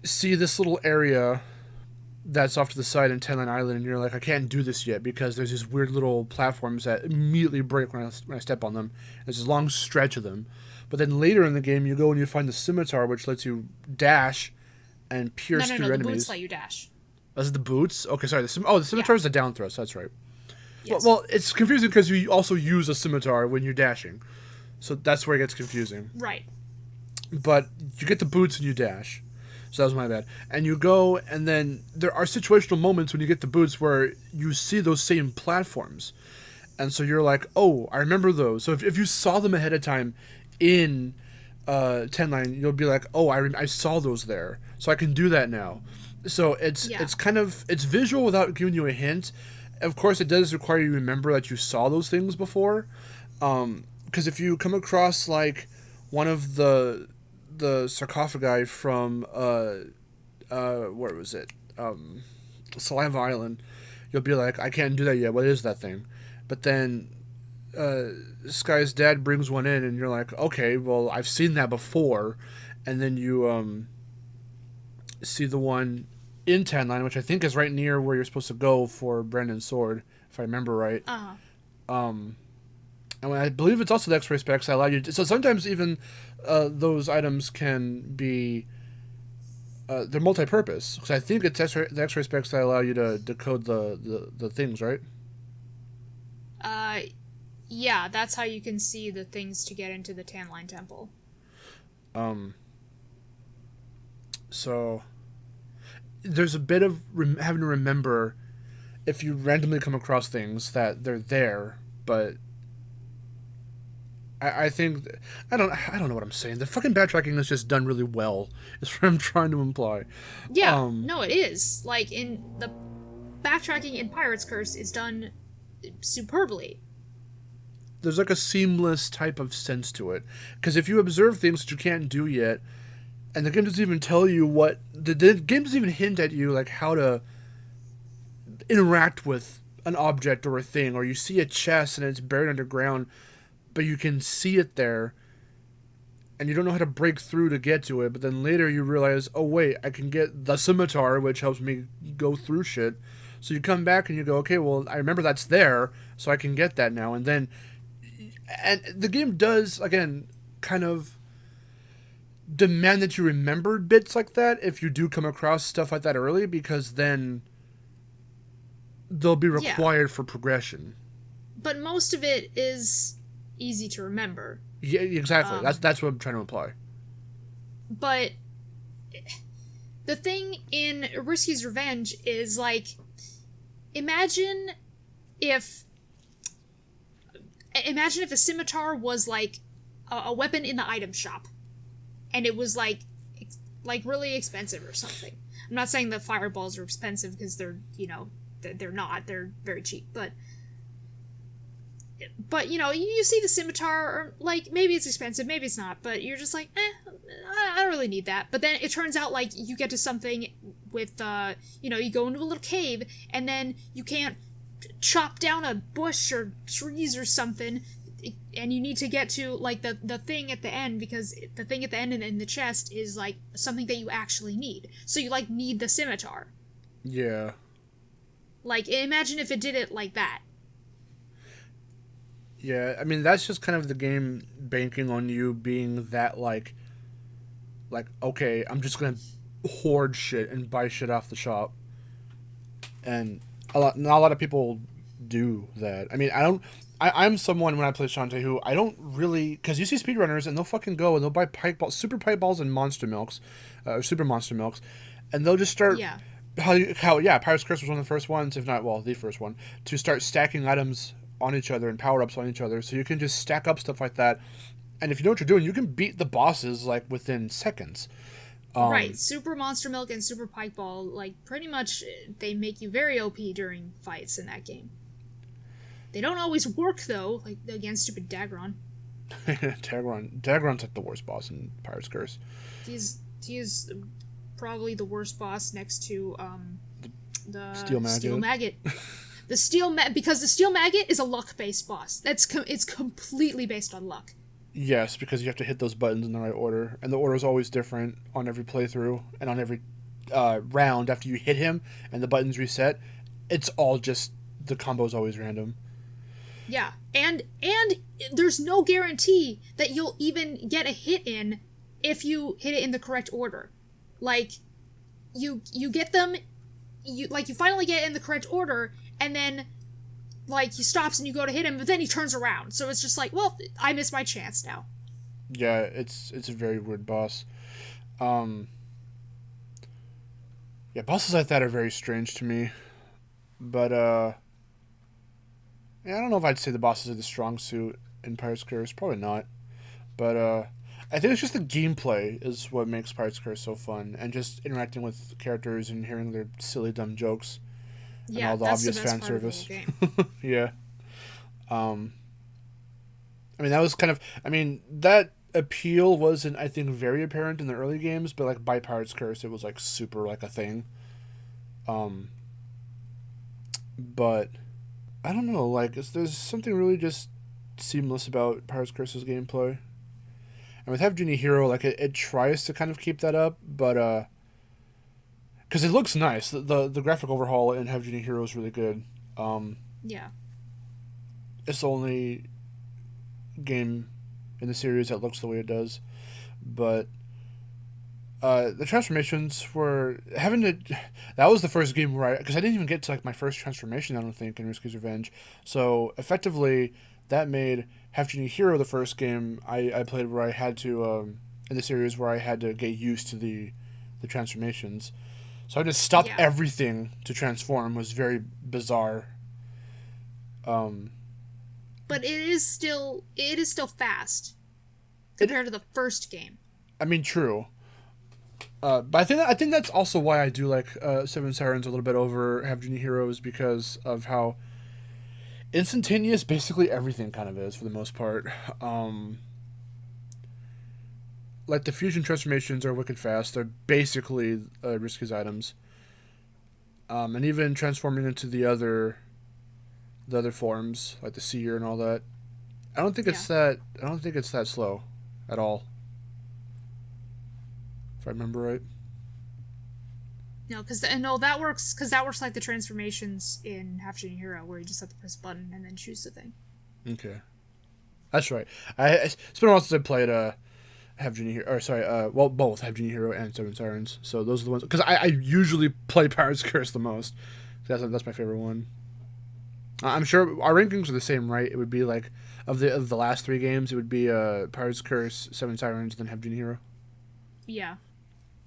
[SPEAKER 2] see this little area that's off to the side in Tenline Island, and you're like, I can't do this yet because there's these weird little platforms that immediately break when I step on them. There's this long stretch of them. But then later in the game, you go and you find the scimitar, which lets you dash and pierce through enemies.
[SPEAKER 1] The boots let you dash.
[SPEAKER 2] Is it the boots? Okay, sorry. The scimitar is the down thrust. That's right.
[SPEAKER 1] Yes.
[SPEAKER 2] Well, it's confusing because you also use a scimitar when you're dashing. So that's where it gets confusing.
[SPEAKER 1] Right.
[SPEAKER 2] But you get the boots and you dash. So that was my bad. And you go, and then there are situational moments when you get the boots where you see those same platforms. And so you're like, oh, I remember those. So if you saw them ahead of time in Tenline, you'll be like, oh, I saw those there. So I can do that now. So it's kind of, it's visual without giving you a hint. of course, it does require you to remember that you saw those things before. Because if you come across like one of the sarcophagi from where was it? Saliva Island, you'll be like, I can't do that yet. What is that thing? But then this guy's dad brings one in, and you're like, okay, well, I've seen that before. And then you see the one in Tan Line, which I think is right near where you're supposed to go for Brandon's sword, if I remember right. Um, and I believe it's also the X-ray specs that allow you to, so sometimes even those items can be they're multi-purpose, because I think it's the X-ray specs that allow you to decode the things, right?
[SPEAKER 1] Yeah, that's how you can see the things to get into the Tan Line Temple.
[SPEAKER 2] So there's a bit of having to remember if you randomly come across things that they're there, but I think I don't know what I'm saying. The fucking backtracking is just done really well. Is what I'm trying to imply.
[SPEAKER 1] Yeah, no, it is. Like in the backtracking in Pirate's Curse is done superbly.
[SPEAKER 2] There's like a seamless type of sense to it, because if you observe things that you can't do yet, and the game doesn't even tell you what the game doesn't even hint at you like how to interact with an object or a thing, or you see a chest and it's buried underground, but you can see it there, and you don't know how to break through to get to it, but then later you realize, oh wait, I can get the scimitar, which helps me go through shit. So you come back and you go, okay, well, I remember that's there, so I can get that now. And then, and the game does, again, kind of demand that you remember bits like that if you do come across stuff like that early, because then they'll be required for progression.
[SPEAKER 1] But most of it is easy to remember.
[SPEAKER 2] Yeah, exactly. That's what I'm trying to imply.
[SPEAKER 1] But the thing in Risky's Revenge is, like, imagine if the scimitar was like a weapon in the item shop, and it was like really expensive or something. I'm not saying that fireballs are expensive, because they're, you know, they're not. They're very cheap, but you know, you see the scimitar, or like maybe it's expensive, maybe it's not, but you're just like, I don't really need that. But then it turns out like you get to something with you know, you go into a little cave, and then you can't chop down a bush or trees or something, and you need to get to like the thing at the end, because the thing at the end in the chest is like something that you actually need. So you like need the scimitar.
[SPEAKER 2] Yeah. Like,
[SPEAKER 1] imagine if it did it like that.
[SPEAKER 2] Yeah, I mean, that's just kind of the game banking on you being that, like, okay, I'm just gonna hoard shit and buy shit off the shop. And not a lot of people do that. I mean, I'm someone, when I play Shantae, who I don't really, because you see speedrunners, and they'll fucking go, and they'll buy pipe balls, super pipe balls and monster milks, or super monster milks, and they'll just start...
[SPEAKER 1] Yeah.
[SPEAKER 2] Pirate's Curse was one of the first ones, if not, well, the first one, to start stacking items on each other and power-ups on each other, so you can just stack up stuff like that, and if you know what you're doing, you can beat the bosses, like, within seconds.
[SPEAKER 1] Right, Super Monster Milk and Super Pike Ball, like, pretty much, they make you very OP during fights in that game. They don't always work, though, like, against stupid Dagron.
[SPEAKER 2] Dagron's like the worst boss in Pirate's Curse.
[SPEAKER 1] He is probably the worst boss next to, the Steel Maggot. Because the Steel Maggot is a luck-based boss. It's completely based on luck.
[SPEAKER 2] Yes, because you have to hit those buttons in the right order, and the order is always different on every playthrough and on every round after you hit him and the buttons reset. It's all just, the combo's always random.
[SPEAKER 1] Yeah, and there's no guarantee that you'll even get a hit in if you hit it in the correct order. Like, you get them, you finally get in the correct order, and then, like, he stops and you go to hit him, but then he turns around. So it's just like, well, I missed my chance now.
[SPEAKER 2] Yeah, it's a very weird boss. Yeah, bosses like that are very strange to me. But, yeah, I don't know if I'd say the bosses are the strong suit in Pirate's Curse. Probably not. But, I think it's just the gameplay is what makes Pirate's Curse so fun. And just interacting with characters and hearing their silly, dumb jokes. and
[SPEAKER 1] Yeah,
[SPEAKER 2] all the
[SPEAKER 1] that's the
[SPEAKER 2] obvious
[SPEAKER 1] best
[SPEAKER 2] fan
[SPEAKER 1] part of the whole
[SPEAKER 2] service.
[SPEAKER 1] game.
[SPEAKER 2] Yeah. I mean, that was kind of. I mean, that appeal wasn't, I think, very apparent in the early games, but like by Pirate's Curse, it was like super like a thing. Um, but I don't know. Like, there's something really just seamless about Pirate's Curse's gameplay. And with Have Genie Hero, like it tries to kind of keep that up, but because it looks nice. The graphic overhaul in Have Genie Hero is really good. Um,
[SPEAKER 1] Yeah.
[SPEAKER 2] it's the only game in the series that looks the way it does, but the transformations were having to. That was the first game where because I didn't even get to like my first transformation. I don't think in Risky's Revenge. So effectively, that made Have Genie Hero the first game I played where I had to in the series where I had to get used to the transformations. So I just stopped
[SPEAKER 1] Yeah.
[SPEAKER 2] everything to transform. Was very bizarre. Um,
[SPEAKER 1] But it is still fast
[SPEAKER 2] it.
[SPEAKER 1] compared to the first game.
[SPEAKER 2] I mean, true. But I think that's also why I do like Seven Sirens a little bit over Have Genie Heroes because of how instantaneous basically everything kind of is for the most part. Um, like the fusion transformations are wicked fast. They're basically Risky's items. And even transforming into the other forms like the seer and all that. I don't think
[SPEAKER 1] Yeah.
[SPEAKER 2] it's that. I don't think it's that slow, at all. If I remember right.
[SPEAKER 1] No, that works like the transformations in Half Genie Hero, where you just have to press a button and then choose the thing.
[SPEAKER 2] Okay, that's right. It's been a while since I played Have Genie Hero, or sorry, well, both Have Genie Hero and Seven Sirens. So those are the ones because I usually play Pirate's Curse the most. That's my favorite one. I'm sure our rankings are the same, right? It would be like of the last three games, it would be Pirate's Curse, Seven Sirens, then Have Genie Hero.
[SPEAKER 1] Yeah.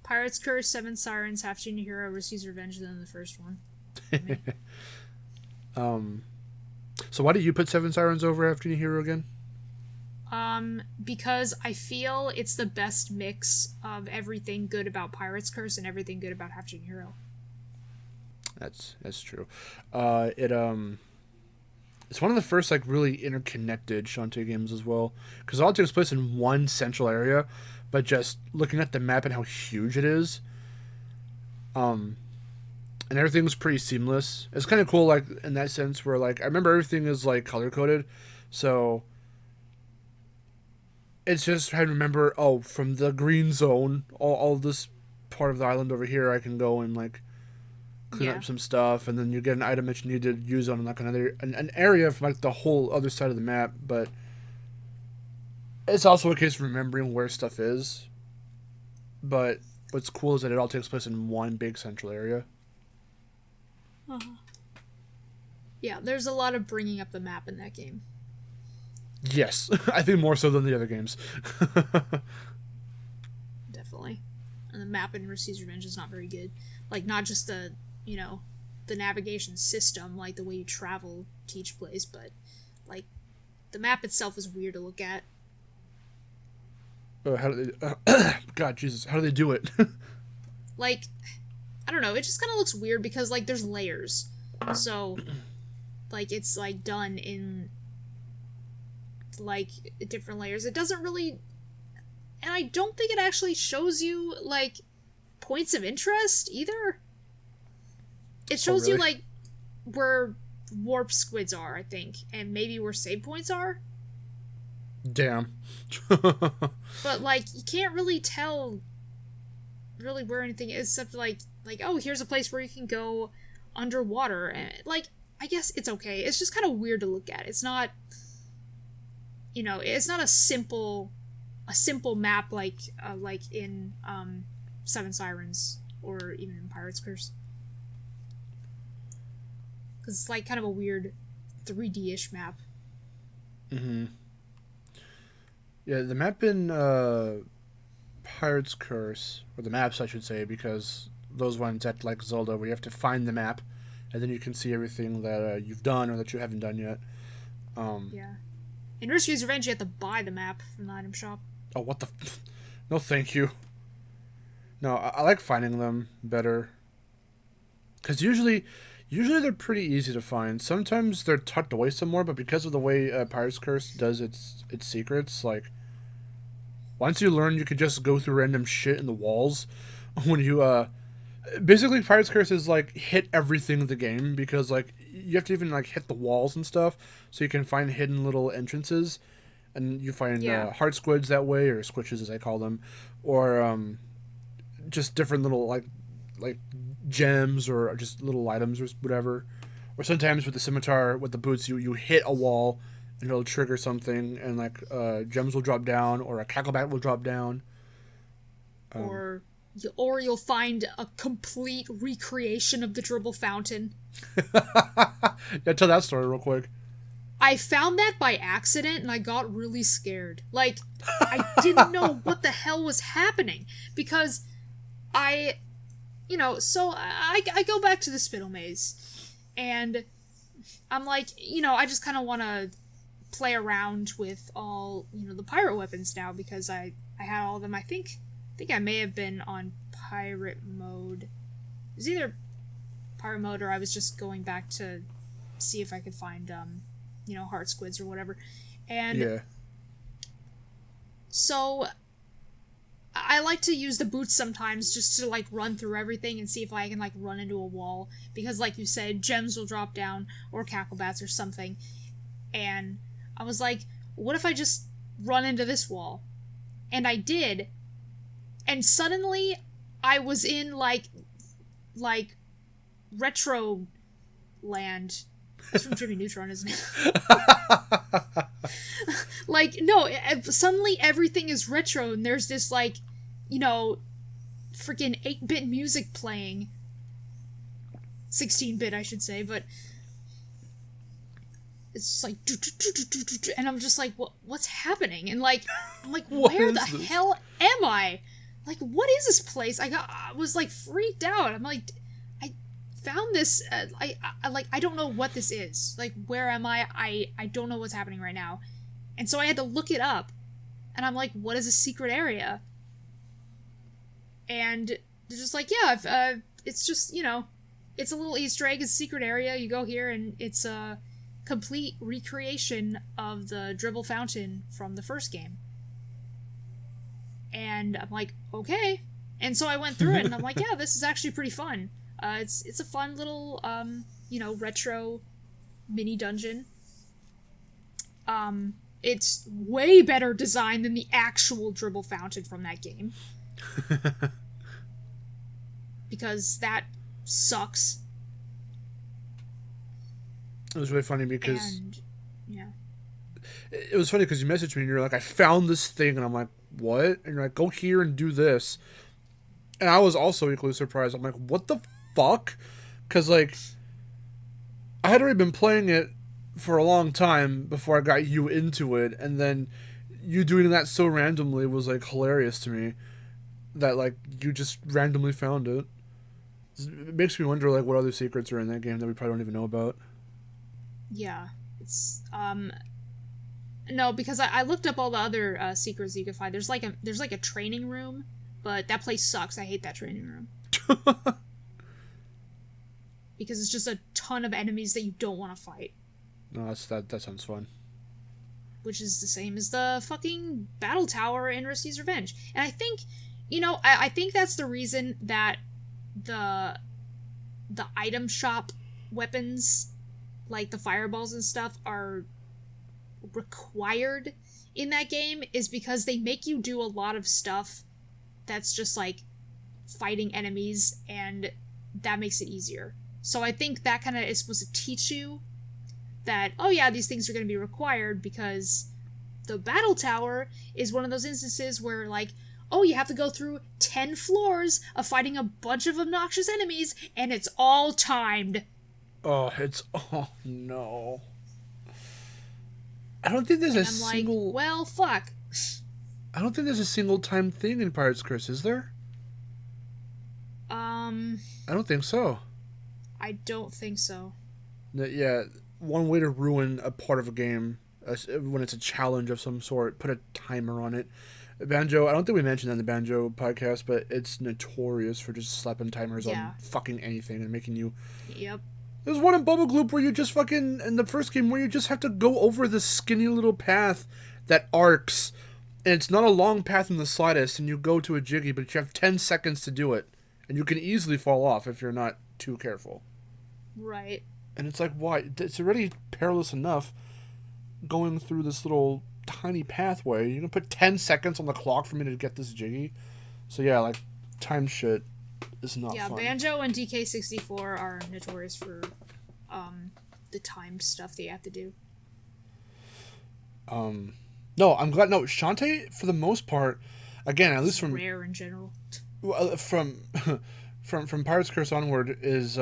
[SPEAKER 1] Pirate's Curse, Seven Sirens, Half Genie Hero, Risky's Revenge, then the first one. For me.
[SPEAKER 2] So why did you put Seven Sirens over Have Genie Hero again?
[SPEAKER 1] Because I feel it's the best mix of everything good about Pirate's Curse and everything good about Half Genie Hero.
[SPEAKER 2] That's true. It's one of the first like really interconnected Shantae games as well because it all takes place in one central area, but just looking at the map and how huge it is, and everything's pretty seamless. It's kind of cool, like in that sense where like I remember everything is like color coded, so it's just trying to remember. Oh, from the green zone, all this part of the island over here, I can go and like clean
[SPEAKER 1] Yeah.
[SPEAKER 2] up some stuff, and then you get an item that you need to use on like another an area from like the whole other side of the map. But it's also a case of remembering where stuff is. But what's cool is that it all takes place in one big central area.
[SPEAKER 1] Uh-huh. Yeah, there's a lot of bringing up the map in that game.
[SPEAKER 2] Yes, I think more so than the other games.
[SPEAKER 1] Definitely. And the map in Risky's Revenge is not very good. Like, not just you know, the navigation system, like the way you travel to each place, but, like, the map itself is weird to look at.
[SPEAKER 2] How do they? God, Jesus, how do they do it?
[SPEAKER 1] Like, I don't know, it just kind of looks weird because, like, there's layers. So, like, it's, like, done in, like, different layers. It doesn't really... And I don't think it actually shows you, like, points of interest, either. It shows you,
[SPEAKER 2] really?
[SPEAKER 1] like, where warp squids are, I think, and maybe where save points are.
[SPEAKER 2] Damn.
[SPEAKER 1] But, like, you can't really tell really where anything is, except, like, oh, here's a place where you can go underwater. And, like, I guess it's okay. It's just kind of weird to look at. It's not, it's not a simple map like in Seven Sirens or even in Pirate's Curse. Because it's like kind of a weird 3D-ish map.
[SPEAKER 2] Mm-hmm. Yeah, the map in Pirate's Curse, or the maps I should say, because those ones at like Zelda where you have to find the map, and then you can see everything that you've done or that you haven't done yet.
[SPEAKER 1] Yeah. In Risky's Revenge, you have to buy the map from the item shop.
[SPEAKER 2] Oh, what the? No, thank you. No, I like finding them better. Because usually Usually they're pretty easy to find. Sometimes they're tucked away somewhere, but because of the way Pirate's Curse does its secrets, like once you learn, you could just go through random shit in the walls. When you basically Pirate's Curse is like hit everything in the game because like you have to even like hit the walls and stuff, so you can find hidden little entrances, and you find
[SPEAKER 1] Yeah.
[SPEAKER 2] heart squids that way, or squishes as I call them, or just different little like gems or just little items or whatever. Or sometimes with the scimitar with the boots, you hit a wall and it'll trigger something, and like gems will drop down or a cacklebat will drop down. Um,
[SPEAKER 1] Or you'll find a complete recreation of the dribble fountain.
[SPEAKER 2] yeah, tell that story real quick.
[SPEAKER 1] I found that by accident and I got really scared. Like, I didn't know what the hell was happening. Because so I go back to the Spittle Maze. And I'm like, I just kind of want to play around with all, the pirate weapons now because I had all of them. I think I may have been on pirate mode. It was either pirate mode or I was just going back to see if I could find heart squids or whatever. And
[SPEAKER 2] Yeah.
[SPEAKER 1] so I like to use the boots sometimes just to like run through everything and see if I can like run into a wall because like you said, gems will drop down or cacklebats or something. And I was like, what if I just run into this wall? And I did. And suddenly I was in like retro land. It's from Jimmy Neutron, isn't it? Like, no, suddenly everything is retro and there's this like, freaking 8-bit music playing. 16-bit, I should say, but it's like, and I'm just like, what's happening? And like, I'm like, where the hell am I? Like, what is this place? I was like freaked out. I'm like, I found this. I don't know what this is. Like, where am I? I don't know what's happening right now. And so I had to look it up. And I'm like, what is a secret area? And they're just like, yeah, it's just, it's a little Easter egg. It's a secret area. You go here and it's a complete recreation of the dribble fountain from the first game. And I'm like, okay. And so I went through it and I'm like, yeah, this is actually pretty fun. It's a fun little, retro mini dungeon. It's way better designed than the actual dribble fountain from that game. Because that sucks.
[SPEAKER 2] It was really funny because...
[SPEAKER 1] And, yeah.
[SPEAKER 2] It was funny because you messaged me and you're like, I found this thing. And I'm like, what? And you're like, go here and do this. And I was also equally surprised. I'm like, what the fuck? Because, like, I had already been playing it for a long time before I got you into it. And then you doing that so randomly was, like, hilarious to me. That, like, you just randomly found it. It makes me wonder, like, what other secrets are in that game that we probably don't even know about.
[SPEAKER 1] Yeah. It's, no, because I looked up all the other secrets you could find. There's like a training room, but that place sucks. I hate that training room. Because it's just a ton of enemies that you don't want to fight.
[SPEAKER 2] No, that sounds fun.
[SPEAKER 1] Which is the same as the fucking battle tower in Rusty's Revenge. And I think, I think that's the reason that the item shop weapons, like the fireballs and stuff, are required in that game, is because they make you do a lot of stuff that's just like fighting enemies, and that makes it easier. So I think that kind of is supposed to teach you that, oh yeah, these things are going to be required, because the battle tower is one of those instances where, like, oh, you have to go through 10 floors of fighting a bunch of obnoxious enemies, and it's all timed.
[SPEAKER 2] Oh, no. I don't think there's a single...
[SPEAKER 1] like, well, fuck.
[SPEAKER 2] I don't think there's a single time thing in Pirate's Curse, is there? I don't think so.
[SPEAKER 1] I don't think so.
[SPEAKER 2] Yeah, one way to ruin a part of a game, when it's a challenge of some sort, put a timer on it. Banjo, I don't think we mentioned that in the Banjo podcast, but it's notorious for just slapping timers on fucking anything and making you...
[SPEAKER 1] Yep.
[SPEAKER 2] There's one in Bubble Gloop where you just fucking, in the first game, where you just have to go over this skinny little path that arcs, and it's not a long path in the slightest, and you go to a Jiggy, but you have 10 seconds to do it, and you can easily fall off if you're not too careful.
[SPEAKER 1] Right.
[SPEAKER 2] And it's like, why? It's already perilous enough going through this little tiny pathway. You can put 10 seconds on the clock for me to get this Jiggy. So yeah, like, time shit is not fun.
[SPEAKER 1] Banjo and DK64 are notorious for the timed stuff they have to do.
[SPEAKER 2] No, I'm glad. No, Shantae, for the most part, again, at least from
[SPEAKER 1] rare in general.
[SPEAKER 2] From Pirate's Curse onward, is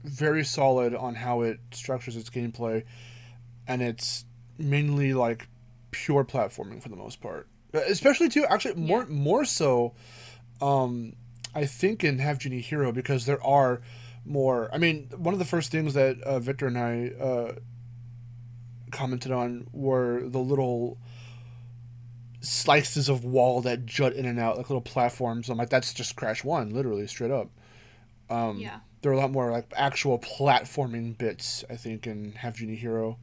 [SPEAKER 2] very solid on how it structures its gameplay, and it's mainly like pure platforming for the most part. Especially too, actually more so. I think in Have Genie Hero, because there are more. I mean, one of the first things that Victor and I commented on were the little slices of wall that jut in and out, like little platforms. I'm like, that's just Crash 1, literally, straight up. There are a lot more like actual platforming bits, I think, in Have Genie Hero.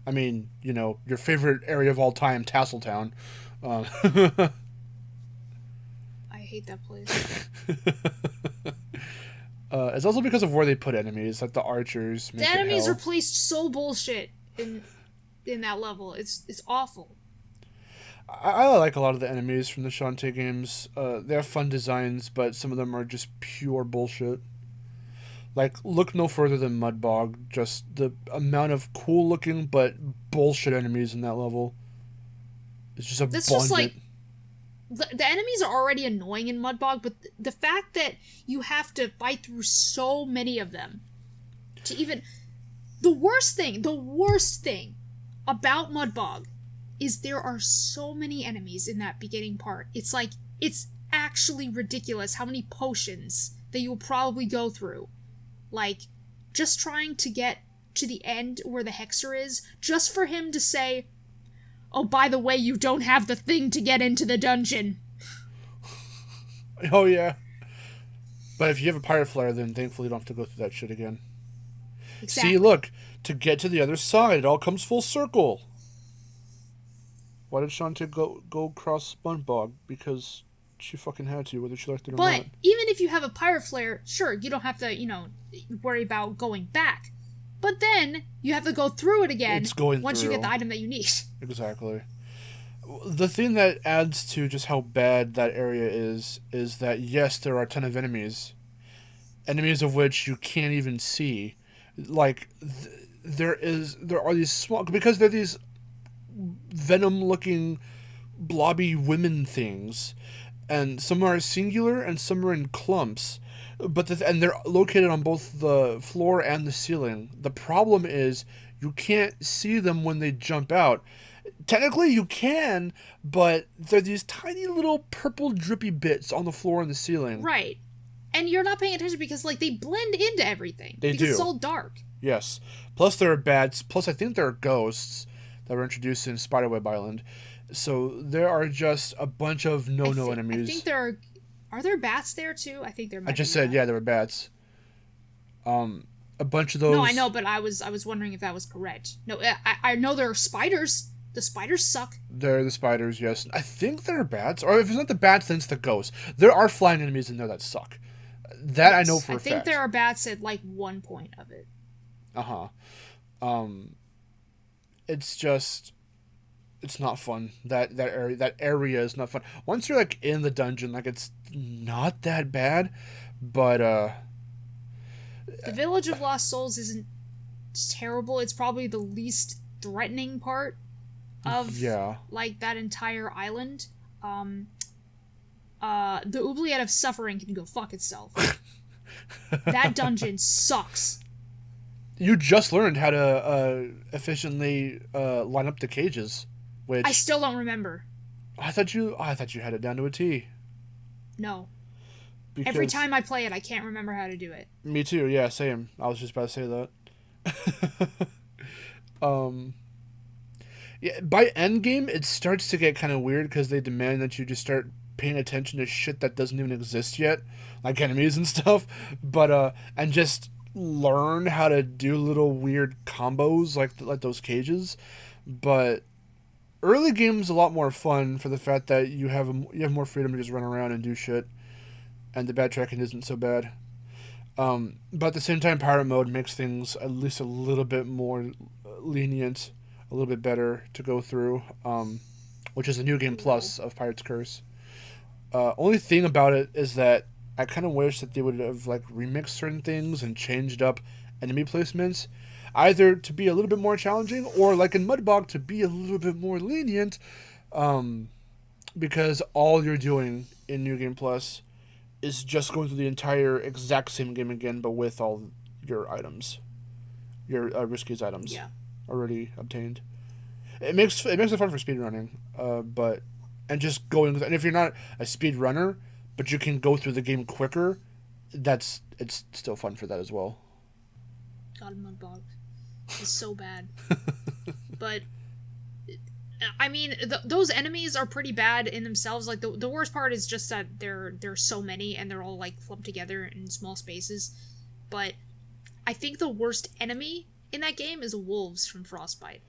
[SPEAKER 2] I mean, you know, your favorite area of all time, Tasseltown.
[SPEAKER 1] I hate that place.
[SPEAKER 2] It's also because of where they put enemies, like the archers.
[SPEAKER 1] The enemies are placed so bullshit in that level. It's awful.
[SPEAKER 2] I like a lot of the enemies from the Shantae games. They have fun designs, but some of them are just pure bullshit. Like, look no further than Mudbog. Just the amount of cool-looking but bullshit enemies in that level. It's just abundant. That's just like...
[SPEAKER 1] The enemies are already annoying in Mudbog, but the fact that you have to fight through so many of them to even... The worst thing about Mudbog is there are so many enemies in that beginning part. It's like, it's actually ridiculous how many potions that you'll probably go through. Like, just trying to get to the end where the Hexer is, just for him to say, oh, by the way, you don't have the thing to get into the dungeon.
[SPEAKER 2] Oh, yeah. But if you have a Pirate Flare, then thankfully you don't have to go through that shit again. Exactly. See, look, to get to the other side, it all comes full circle. Why did Shantae go cross Mudbog? Because she fucking had to, whether she liked it or not.
[SPEAKER 1] But even if you have a Pirate Flare, sure, you don't have to, worry about going back. But then you have to go through it again once you get the item that you need.
[SPEAKER 2] Exactly. The thing that adds to just how bad that area is that, yes, there are a ton of enemies. Enemies of which you can't even see. Like, there are these small... Because they're these venom-looking, blobby women things. And some are singular and some are in clumps. And they're located on both the floor and the ceiling. The problem is you can't see them when they jump out. Technically you can, but they're these tiny little purple drippy bits on the floor and the ceiling.
[SPEAKER 1] Right. And you're not paying attention because, like, they blend into everything.
[SPEAKER 2] They do.
[SPEAKER 1] It's all dark.
[SPEAKER 2] Yes. Plus there are bats. Plus I think there are ghosts that were introduced in Spiderweb Island. So there are just a bunch of no enemies.
[SPEAKER 1] I think there are there bats there too? I think there might
[SPEAKER 2] I just said, yeah, there were bats. A bunch of those...
[SPEAKER 1] No, I know, but I was wondering if that was correct. No, I know there are spiders. The spiders suck.
[SPEAKER 2] They're the spiders, yes. I think there are bats. Or if it's not the bats, then it's the ghosts. There are flying enemies in there that suck. That yes, I know for a fact.
[SPEAKER 1] I think there are bats at, like, one point of it.
[SPEAKER 2] Uh-huh. It's just... It's not fun. That area is not fun. Once you're, like, in the dungeon, like, it's not that bad. But,
[SPEAKER 1] the Village of Lost Souls isn't terrible. It's probably the least threatening part of, like, that entire island. The Oubliette of Suffering can go fuck itself. That dungeon sucks.
[SPEAKER 2] You just learned how to efficiently line up the cages. Which
[SPEAKER 1] I still don't remember.
[SPEAKER 2] I thought you had it down to a T.
[SPEAKER 1] No. Because every time I play it, I can't remember how to do it.
[SPEAKER 2] Me too. Yeah, same. I was just about to say that. Yeah, by endgame, it starts to get kind of weird because they demand that you just start paying attention to shit that doesn't even exist yet, like enemies and stuff, but and just learn how to do little weird combos like those cages. But early game's a lot more fun for the fact that you have more freedom to just run around and do shit, and the backtracking isn't so bad. But at the same time, pirate mode makes things at least a little bit more lenient, a little bit better to go through, which is a new game plus of Pirate's Curse. Only thing about it is that I kind of wish that they would have like remixed certain things and changed up enemy placements, either to be a little bit more challenging or like in Mudbog to be a little bit more lenient, because all you're doing in New Game Plus is just going through the entire exact same game again, but with all your items, your Riskies items, already obtained. It makes it fun for speedrunning, but and just going. And if you're not a speedrunner, but you can go through the game quicker, it's still fun for that as well.
[SPEAKER 1] God, Mudbog is so bad, but. I mean, those enemies are pretty bad in themselves. Like, the worst part is just that there's so many, and they're all, like, clumped together in small spaces. But I think the worst enemy in that game is wolves from Frostbite.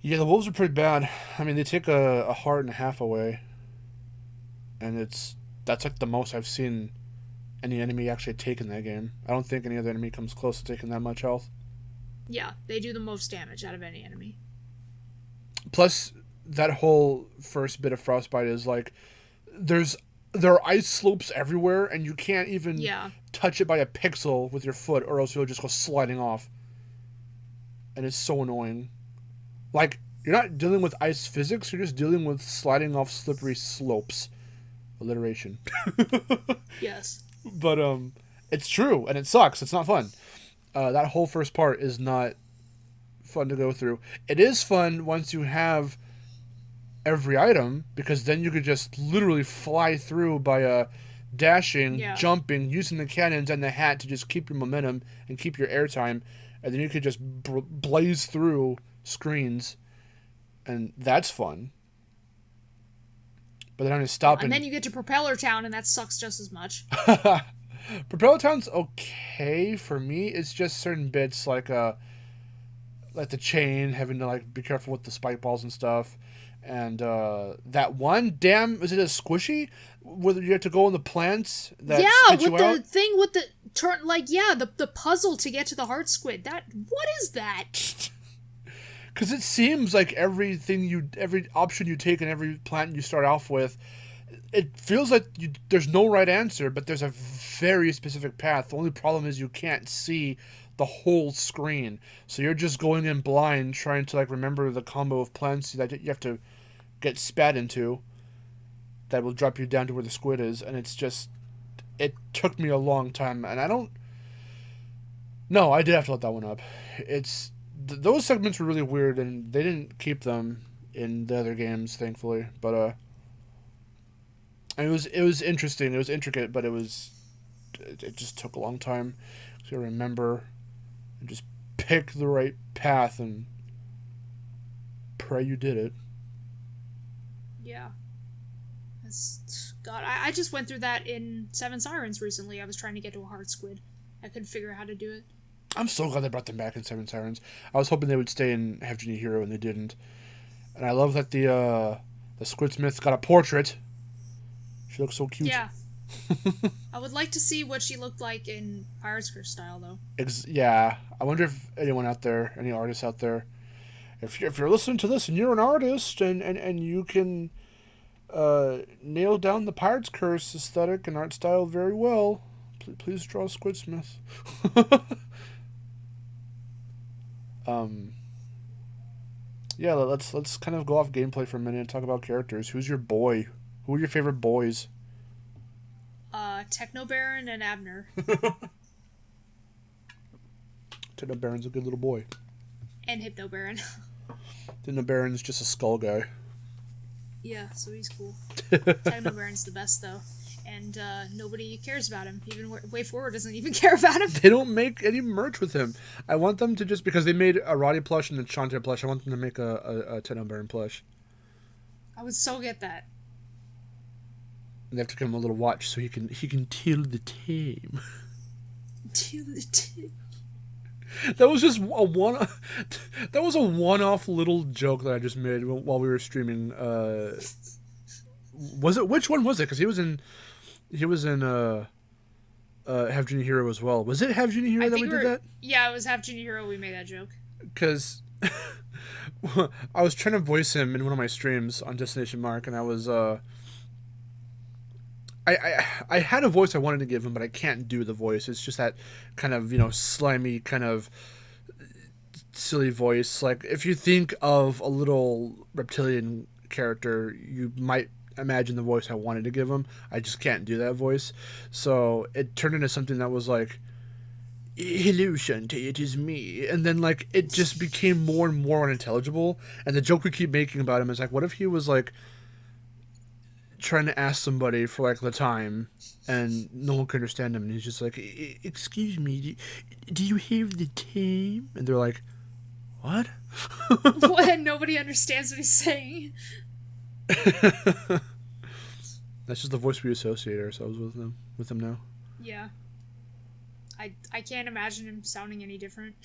[SPEAKER 2] Yeah, the wolves are pretty bad. I mean, they take a heart and a half away. And that's, like, the most I've seen any enemy actually take in that game. I don't think any other enemy comes close to taking that much health.
[SPEAKER 1] Yeah, they do the most damage out of any enemy.
[SPEAKER 2] Plus, that whole first bit of Frostbite is like, there are ice slopes everywhere, and you can't even touch it by a pixel with your foot, or else you'll just go sliding off. And it's so annoying. Like, you're not dealing with ice physics, you're just dealing with sliding off slippery slopes. Alliteration.
[SPEAKER 1] Yes.
[SPEAKER 2] But, it's true, and it sucks. It's not fun. That whole first part is not fun to go through. It is fun once you have every item, because then you could just literally fly through by dashing, jumping, using the cannons and the hat to just keep your momentum and keep your airtime, and then you could just blaze through screens, and that's fun. But then I'm stopping.
[SPEAKER 1] And then you get to Propeller Town, and that sucks just as much.
[SPEAKER 2] Propeller Town's okay for me. It's just certain bits like the chain, having to like be careful with the spike balls and stuff, and that one is it a squishy where you have to go on the plants that spit you out?
[SPEAKER 1] The thing with the turn, like the puzzle to get to the heart squid. What is that?
[SPEAKER 2] Because it seems like every option you take and every plant you start off with, it feels like there's no right answer, but there's a very specific path. The only problem is you can't see the whole screen, so you're just going in blind, trying to like remember the combo of plants that you have to get spat into that will drop you down to where the squid is. And it took me a long time, and I did have to let that one up. Those segments were really weird, and they didn't keep them in the other games, thankfully. But it was interesting, it was intricate, but it just took a long time to remember and just pick the right path and pray you did it.
[SPEAKER 1] Yeah. God, I just went through that in Seven Sirens recently. I was trying to get to a heart squid. I couldn't figure out how to do it.
[SPEAKER 2] I'm so glad they brought them back in Seven Sirens. I was hoping they would stay in Have Genie Hero, and they didn't. And I love that the Squidsmith got a portrait. She looks so cute.
[SPEAKER 1] Yeah. I would like to see what she looked like in Pirate's Curse style, though.
[SPEAKER 2] Yeah. I wonder if anyone out there, any artists out there, if you're listening to this and you're an artist and you can nail down the Pirate's Curse aesthetic and art style very well, please draw Squidsmith. Yeah, let's kind of go off gameplay for a minute and talk about characters. Who's your boy? Who are your favorite boys?
[SPEAKER 1] Techno Baron and Abner.
[SPEAKER 2] Techno Baron's a good little boy.
[SPEAKER 1] And Hypno Baron.
[SPEAKER 2] Techno Baron's just a skull guy.
[SPEAKER 1] Yeah, so he's cool. Techno Baron's the best, though. And nobody cares about him. Even Way Forward doesn't even care about him.
[SPEAKER 2] They don't make any merch with him. I want them to just, because they made a Roddy plush and a Shantae plush, I want them to make a Techno Baron plush.
[SPEAKER 1] I would so get that.
[SPEAKER 2] And they have to give him a little watch so he can till the time.
[SPEAKER 1] Till the time.
[SPEAKER 2] That was just a one. That was a one-off little joke that I just made while we were streaming. Was it, which one was it? Because he was in Half Genie Hero as well. Was it Half Genie Hero that we did that?
[SPEAKER 1] Yeah, it was Half Genie Hero. We made that joke.
[SPEAKER 2] Because I was trying to voice him in one of my streams on Destination Mark, and I was I had a voice I wanted to give him, but I can't do the voice. It's just that kind of, slimy, kind of silly voice. Like, if you think of a little reptilian character, you might imagine the voice I wanted to give him. I just can't do that voice. So it turned into something that was like, hello, Shantae, it is me. And then, like, it just became more and more unintelligible. And the joke we keep making about him is, like, what if he was, like, trying to ask somebody for, like, the time, and no one could understand him, and he's just like, excuse me, do you have the time? And they're like, what?
[SPEAKER 1] What? Nobody understands what he's saying.
[SPEAKER 2] That's just the voice we associate ourselves with him now.
[SPEAKER 1] Yeah. I can't imagine him sounding any different.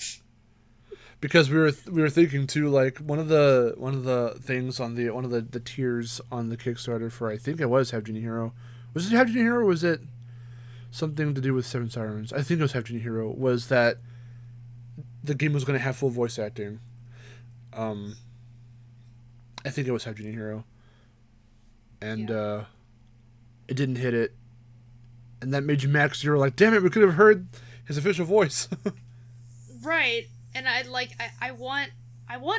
[SPEAKER 2] Because we were thinking too, like, one of the things on one of the tiers on the Kickstarter for, I think it was Half Genie Hero. Was it Half Genie Hero, or was it something to do with Seven Sirens? I think it was Half Genie Hero. Was that the game was going to have full voice acting? I think it was Half Genie Hero, and it didn't hit it, and that made you mad because you were like, "Damn it, we could have heard his official voice."
[SPEAKER 1] Right. And I want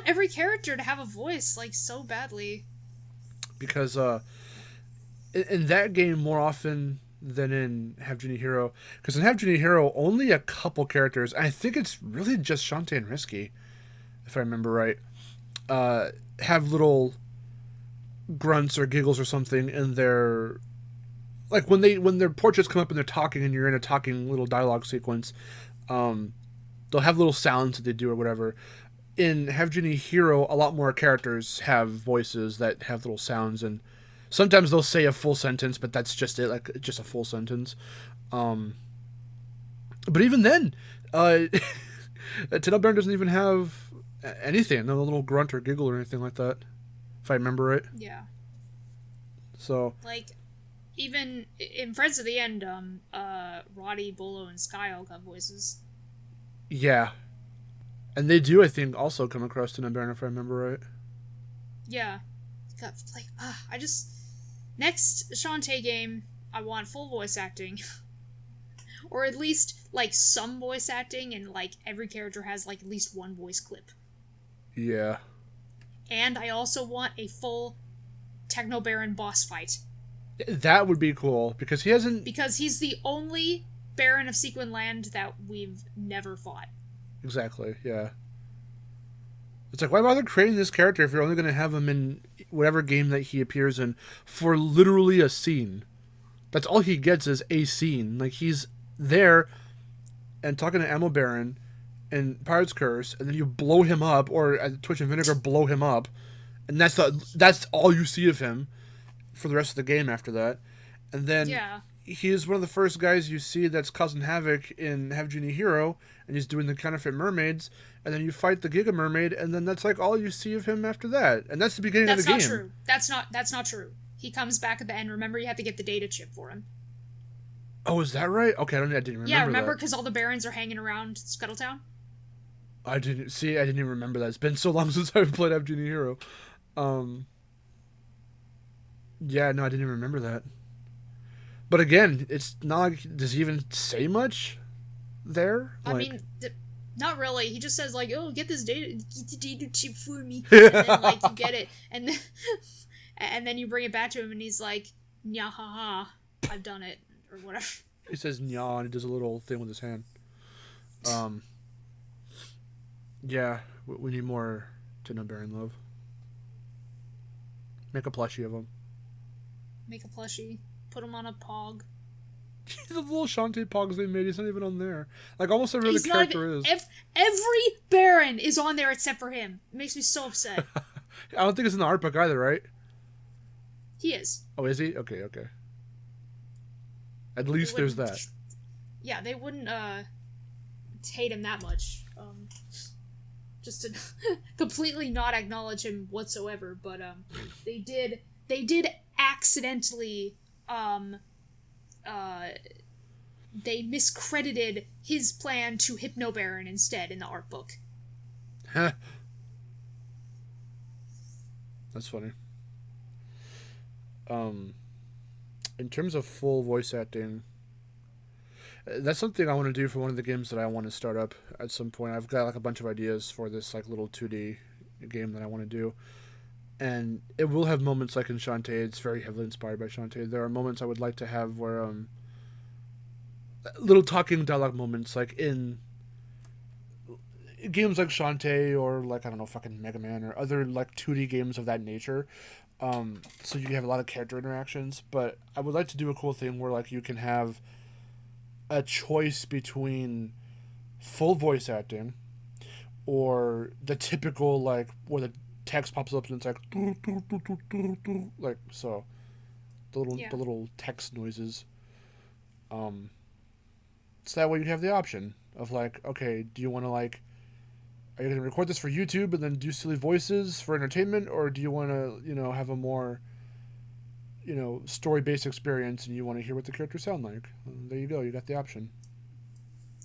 [SPEAKER 1] every character to have a voice, like, so badly.
[SPEAKER 2] Because in that game, more often than in Half Genie Hero, because in Half Genie Hero, only a couple characters, I think it's really just Shantae and Risky, if I remember right, have little grunts or giggles or something in their, like, when their portraits come up and they're talking and you're in a talking little dialogue sequence, they'll have little sounds that they do or whatever. In Half Genie Hero, a lot more characters have voices that have little sounds, and sometimes they'll say a full sentence, but that's just it, like, just a full sentence. But even then, Tidal Baron doesn't even have anything, no little grunt or giggle or anything like that, if I remember right.
[SPEAKER 1] Yeah.
[SPEAKER 2] So,
[SPEAKER 1] like, even in Friends of the End, Roddy, Bolo, and Sky all got voices.
[SPEAKER 2] yeah. And they do, I think, also come across Tidal Baron, if I remember right.
[SPEAKER 1] Yeah. God, like, next Shantae game, I want full voice acting. Or at least, like, some voice acting, and, like, every character has, like, at least one voice clip.
[SPEAKER 2] Yeah.
[SPEAKER 1] And I also want a full Techno Baron boss fight.
[SPEAKER 2] That would be cool, because he hasn't...
[SPEAKER 1] Because he's the only Baron of Sequin Land that we've never fought.
[SPEAKER 2] Exactly, yeah. It's like, why bother creating this character if you're only going to have him in whatever game that he appears in for literally a scene? That's all he gets, is a scene. Like, he's there and talking to Ammo Baron and Pirate's Curse, and then you blow him up, or at Twitch and Vinegar blow him up, and that's all you see of him for the rest of the game after that. And then he's one of the first guys you see that's causing havoc in Half Genie Hero, and he's doing the counterfeit mermaids, and then you fight the Giga Mermaid, and then that's like all you see of him after that. And that's the beginning of the game.
[SPEAKER 1] That's not true. That's not true. He comes back at the end. Remember, you have to get the data chip for him.
[SPEAKER 2] Oh, is that right? Okay, I didn't remember that.
[SPEAKER 1] Yeah, remember, because all the Barons are hanging around Scuttletown?
[SPEAKER 2] I didn't even remember that. It's been so long since I've played Half Genie Hero. Yeah, no, I didn't even remember that. But again, it's not like, does he even say much there?
[SPEAKER 1] I mean, not really. He just says, like, oh, get the data chip for me. And then, like, you get it. And then you bring it back to him, and he's like, nya ha ha, I've done it, or whatever.
[SPEAKER 2] He says nya, and he does a little thing with his hand. Yeah, we need more Tidal Baron love. Make a plushie of him.
[SPEAKER 1] Make a plushie. Put him on a pog.
[SPEAKER 2] The little Shantae pogs they made, he's not even on there. Like, almost every other character is.
[SPEAKER 1] Every Baron is on there except for him. It makes me so upset.
[SPEAKER 2] I don't think it's in the art book either, right?
[SPEAKER 1] He is.
[SPEAKER 2] Oh, is he? Okay. At
[SPEAKER 1] They
[SPEAKER 2] least there's
[SPEAKER 1] wouldn't.
[SPEAKER 2] that.
[SPEAKER 1] Yeah, they wouldn't hate him that much. Just to completely not acknowledge him whatsoever. But they did. They did accidentally. They miscredited his plan to Hypnobaron instead in the art book.
[SPEAKER 2] That's funny. In terms of full voice acting, that's something I want to do for one of the games that I want to start up at some point. I've got like a bunch of ideas for this like little 2D game that I want to do, and it will have moments like in Shantae. It's very heavily inspired by Shantae. There are moments I would like to have where little talking dialogue moments like in games like Shantae or like I don't know fucking Mega Man or other like 2D games of that nature. So you can have a lot of character interactions, but I would like to do a cool thing where like you can have a choice between full voice acting or the typical like where the text pops up and it's like like so the little text noises. So that way you have the option of like, okay, do you want to like, are you going to record this for YouTube and then do silly voices for entertainment, or do you want to have a more story based experience and you want to hear what the characters sound like? There you go, you got the option.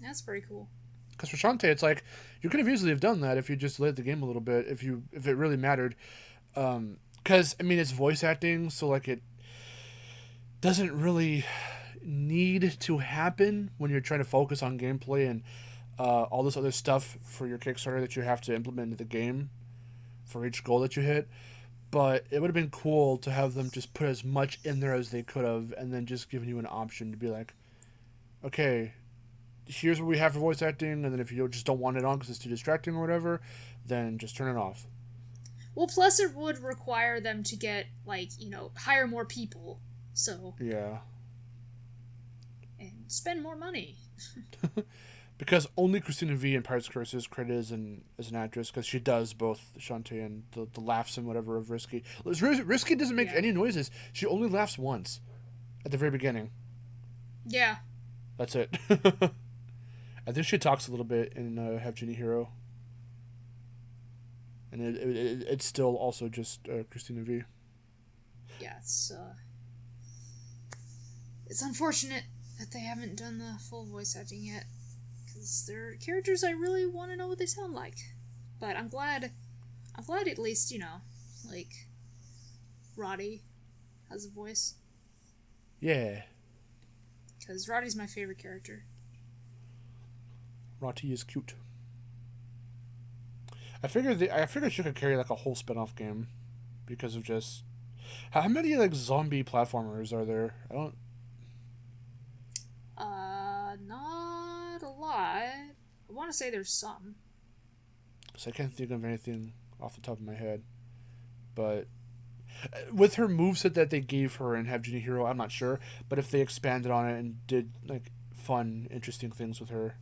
[SPEAKER 1] That's pretty cool.
[SPEAKER 2] Because for Shantae, it's like you could have easily have done that if you just lit the game a little bit, if it really mattered. Because I mean, it's voice acting, so like it doesn't really need to happen when you're trying to focus on gameplay and all this other stuff for your Kickstarter that you have to implement into the game for each goal that you hit. But it would have been cool to have them just put as much in there as they could have, and then just giving you an option to be like, okay, here's what we have for voice acting, and then if you just don't want it on because it's too distracting or whatever, then just turn it off.
[SPEAKER 1] Well, plus it would require them to get, like, hire more people, so...
[SPEAKER 2] Yeah.
[SPEAKER 1] And spend more money.
[SPEAKER 2] Because only Christina V in Pirates Curse is credited as an actress, because she does both Shantae and the laughs and whatever of Risky. Risky doesn't make any noises. She only laughs once. At the very beginning.
[SPEAKER 1] Yeah.
[SPEAKER 2] That's it. I think she talks a little bit in Have Genie Hero. And it's still also just Christina V.
[SPEAKER 1] Yeah, it's unfortunate that they haven't done the full voice acting yet, because they're characters I really want to know what they sound like. But I'm glad at least, like, Roddy has a voice.
[SPEAKER 2] Yeah.
[SPEAKER 1] Because Roddy's my favorite character.
[SPEAKER 2] Roddy is cute. I figured she could carry like a whole spin-off game because of just how many like zombie platformers are there? I don't.
[SPEAKER 1] Not a lot. I want to say there's some.
[SPEAKER 2] So I can't think of anything off the top of my head, but with her moveset that they gave her in Have Genie Hero, I'm not sure. But if they expanded on it and did like fun, interesting things with her,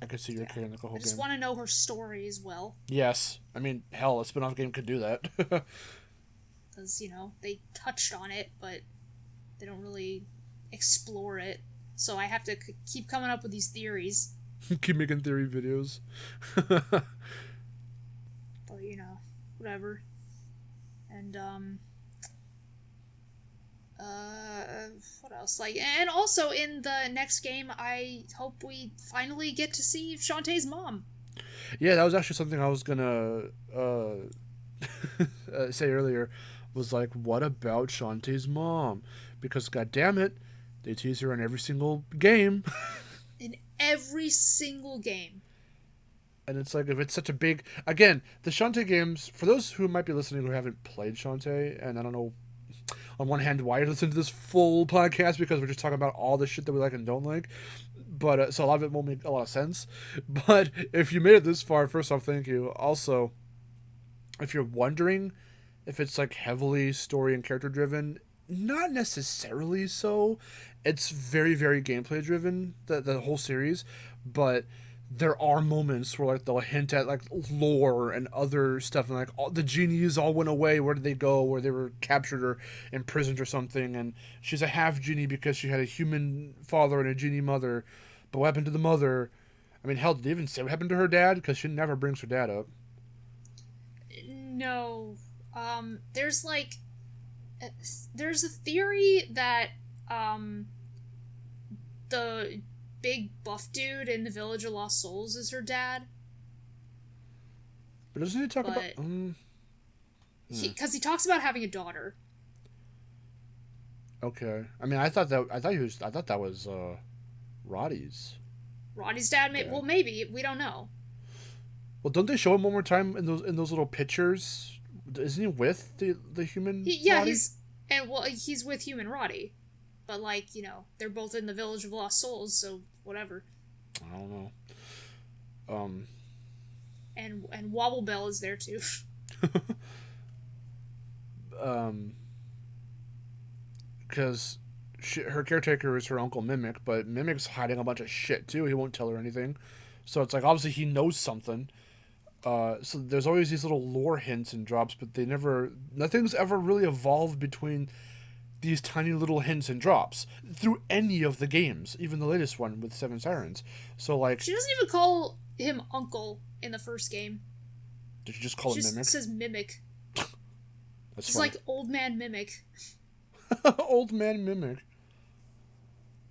[SPEAKER 2] I could see her carrying like a whole game.
[SPEAKER 1] I just want to know her story as well.
[SPEAKER 2] Yes. I mean, hell, a spin-off game could do that.
[SPEAKER 1] Because, they touched on it, but they don't really explore it. So I have to keep coming up with these theories.
[SPEAKER 2] Keep making theory videos.
[SPEAKER 1] But, whatever. And, what else? And also in the next game, I hope we finally get to see Shantae's mom.
[SPEAKER 2] Yeah, that was actually something I was gonna say earlier. Was like, what about Shantae's mom? Because god damn it, they tease her in every single game.
[SPEAKER 1] In every single game.
[SPEAKER 2] And it's like, if it's such a big... Again, the Shantae games, for those who might be listening who haven't played Shantae, and I don't know, on one hand, why you're listening to this full podcast, because we're just talking about all the shit that we like and don't like. But, so a lot of it won't make a lot of sense. But if you made it this far, first off, thank you. Also, if you're wondering if it's, like, heavily story and character-driven, not necessarily so. It's very, very gameplay-driven, the whole series. But there are moments where like they'll hint at like lore and other stuff, and like all, the genies all went away. Where did they go? Where they were captured or imprisoned or something? And she's a half genie because she had a human father and a genie mother. But what happened to the mother? I mean, hell, did they even say what happened to her dad? Because she never brings her dad up.
[SPEAKER 1] No. There's like there's a theory that the big buff dude in the Village of Lost Souls is her dad.
[SPEAKER 2] But doesn't he talk about?
[SPEAKER 1] Because he talks about having a daughter.
[SPEAKER 2] Okay. I mean, I thought that was Roddy's.
[SPEAKER 1] Roddy's dad. Well, maybe we don't know.
[SPEAKER 2] Well, don't they show him one more time in those little pictures? Isn't he with the human? Roddy?
[SPEAKER 1] He's with human Roddy, but like they're both in the Village of Lost Souls, so whatever.
[SPEAKER 2] I don't know.
[SPEAKER 1] And Wobble Bell is there too.
[SPEAKER 2] Because her caretaker is her Uncle Mimic, but Mimic's hiding a bunch of shit too. He won't tell her anything, so it's like obviously he knows something. So there's always these little lore hints and drops, but nothing's ever really evolved between these tiny little hints and drops through any of the games, even the latest one with Seven Sirens. So like,
[SPEAKER 1] she doesn't even call him Uncle in the first game.
[SPEAKER 2] Did you just call him Mimic?
[SPEAKER 1] She says Mimic.
[SPEAKER 2] That's
[SPEAKER 1] It's like Old Man Mimic.
[SPEAKER 2] Old Man Mimic.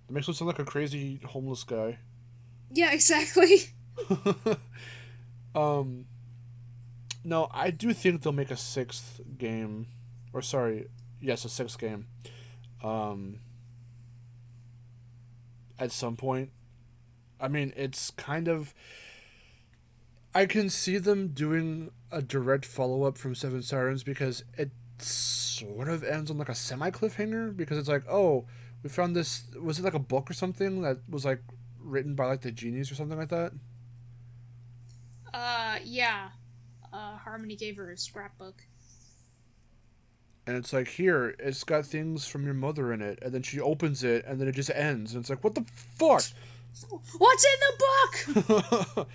[SPEAKER 2] It makes him sound like a crazy homeless guy.
[SPEAKER 1] Yeah, exactly.
[SPEAKER 2] No, I do think they'll make a sixth game. Or sorry, yes, a sixth game. At some point. I mean, it's kind of... I can see them doing a direct follow-up from Seven Sirens because it sort of ends on like a semi-cliffhanger, because it's like, oh, we found this... Was it like a book or something that was like written by like the genies or something like that?
[SPEAKER 1] Yeah. Harmony gave her a scrapbook.
[SPEAKER 2] And it's like, here, it's got things from your mother in it. And then she opens it, and then it just ends. And it's like, what the fuck?
[SPEAKER 1] What's in the book?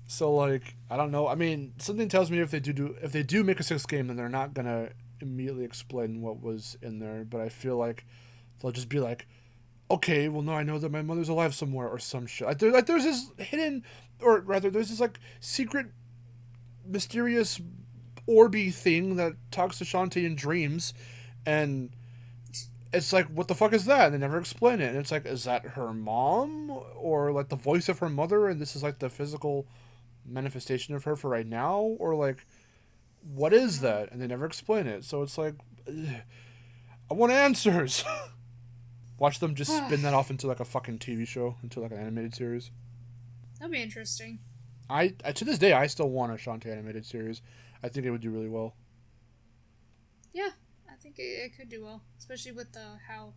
[SPEAKER 2] So, like, I don't know. I mean, something tells me if they do make a sixth game, then they're not gonna immediately explain what was in there. But I feel like they'll just be like, okay, well, now I know that my mother's alive somewhere, or some shit. Like there's this hidden, or rather, there's this, like, secret, mysterious, orby thing that talks to Shantae in dreams, and it's like, what the fuck is that? And they never explain it. And it's like, is that her mom? Or, like, the voice of her mother, and this is, like, the physical manifestation of her for right now? Or, like, what is that? And they never explain it. So it's like, ugh, I want answers! Watch them just spin that off into like a fucking TV show, into like an animated series.
[SPEAKER 1] That'd be interesting.
[SPEAKER 2] I to this day I still want a Shantae animated series. I think it would do really well.
[SPEAKER 1] Yeah, I think it could do well, especially with how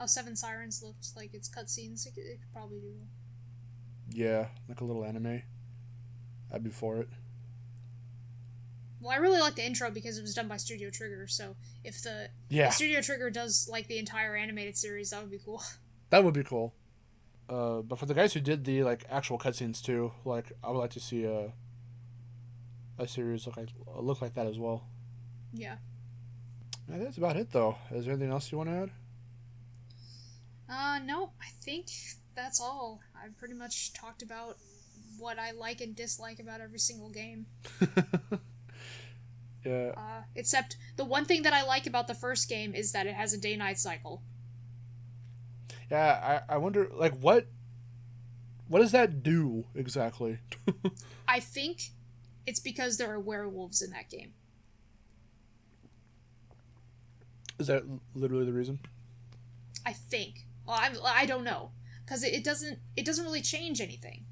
[SPEAKER 1] Seven Sirens looks like its cutscenes. It could probably do well.
[SPEAKER 2] Yeah, like a little anime. I'd be for it.
[SPEAKER 1] Well, I really like the intro because it was done by Studio Trigger, so if the Studio Trigger does like the entire animated series, that would be cool.
[SPEAKER 2] That would be cool. But for the guys who did the like actual cutscenes too, like I would like to see a series look like that as well.
[SPEAKER 1] Yeah.
[SPEAKER 2] I think that's about it though. Is there anything else you want to
[SPEAKER 1] add? No, I think that's all. I've pretty much talked about what I like and dislike about every single game.
[SPEAKER 2] Yeah.
[SPEAKER 1] Except the one thing that I like about the first game is that it has a day-night cycle.
[SPEAKER 2] Yeah, I wonder, like, what does that do exactly?
[SPEAKER 1] I think it's because there are werewolves in that game.
[SPEAKER 2] Is that literally the reason?
[SPEAKER 1] I think. Well, I don't know, because it doesn't really change anything.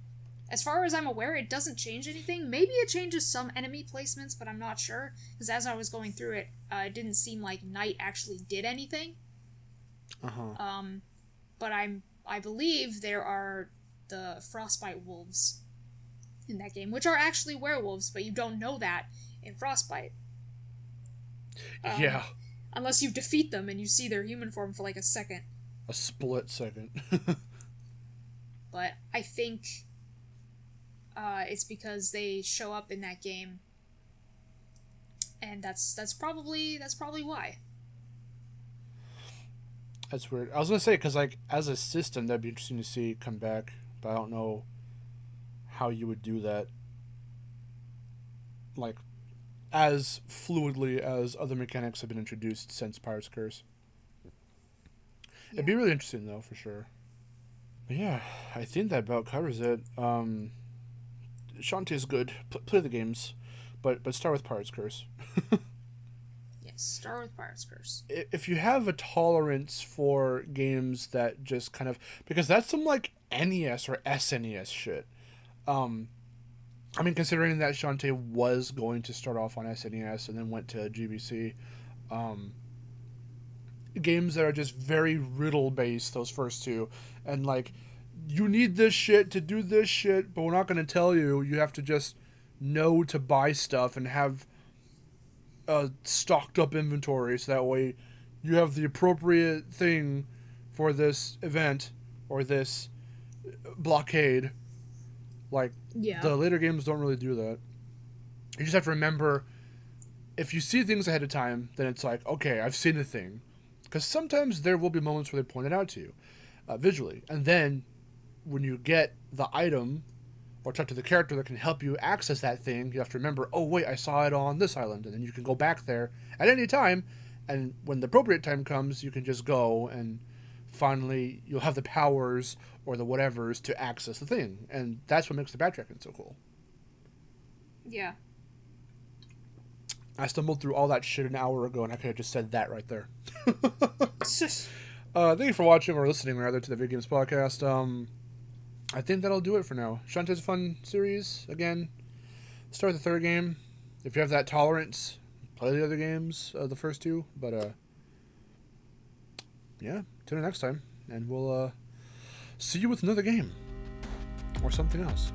[SPEAKER 1] As far as I'm aware, it doesn't change anything. Maybe it changes some enemy placements, but I'm not sure. Because as I was going through it, it didn't seem like night actually did anything. But I believe there are the frostbite wolves in that game, which are actually werewolves, but you don't know that in Frostbite.
[SPEAKER 2] Yeah.
[SPEAKER 1] Unless you defeat them and you see their human form for like a second.
[SPEAKER 2] A split second.
[SPEAKER 1] But I think it's because they show up in that game, and that's probably why.
[SPEAKER 2] That's weird. I was gonna say because like as a system, that'd be interesting to see come back, but I don't know how you would do that. Like as fluidly as other mechanics have been introduced since Pirate's Curse.
[SPEAKER 1] Yeah.
[SPEAKER 2] It'd be really interesting though, for sure. But yeah, I think that about covers it. Shantae's good. Play the games, but start with Pirate's Curse.
[SPEAKER 1] Yes, start with Pirate's Curse.
[SPEAKER 2] If you have a tolerance for games that just kind of, because that's some like NES or SNES shit. I mean, considering that Shantae was going to start off on SNES and then went to GBC, games that are just very riddle based, those first two, and like, you need this shit to do this shit, but we're not going to tell you. You have to just know to buy stuff and have a stocked up inventory so that way you have the appropriate thing for this event or this blockade. Like,
[SPEAKER 1] Yeah.
[SPEAKER 2] the later games don't really do that. You just have to remember, if you see things ahead of time, then it's like, okay, I've seen the thing. Because sometimes there will be moments where they point it out to you visually. And then when you get the item or talk to the character that can help you access that thing, you have to remember, oh, wait, I saw it on this island. And then you can go back there at any time. And when the appropriate time comes, you can just go and finally you'll have the powers or the whatevers to access the thing. And that's what makes the backtracking so cool.
[SPEAKER 1] Yeah.
[SPEAKER 2] I stumbled through all that shit an hour ago, and I could have just said that right there. Thank you for watching, or listening rather, to the VidGames podcast. I think that'll do it for now. Shantae's a fun series. Again, start the third game. If you have that tolerance, play the other games, the first two. But, yeah, tune in next time, and we'll see you with another game. Or something else.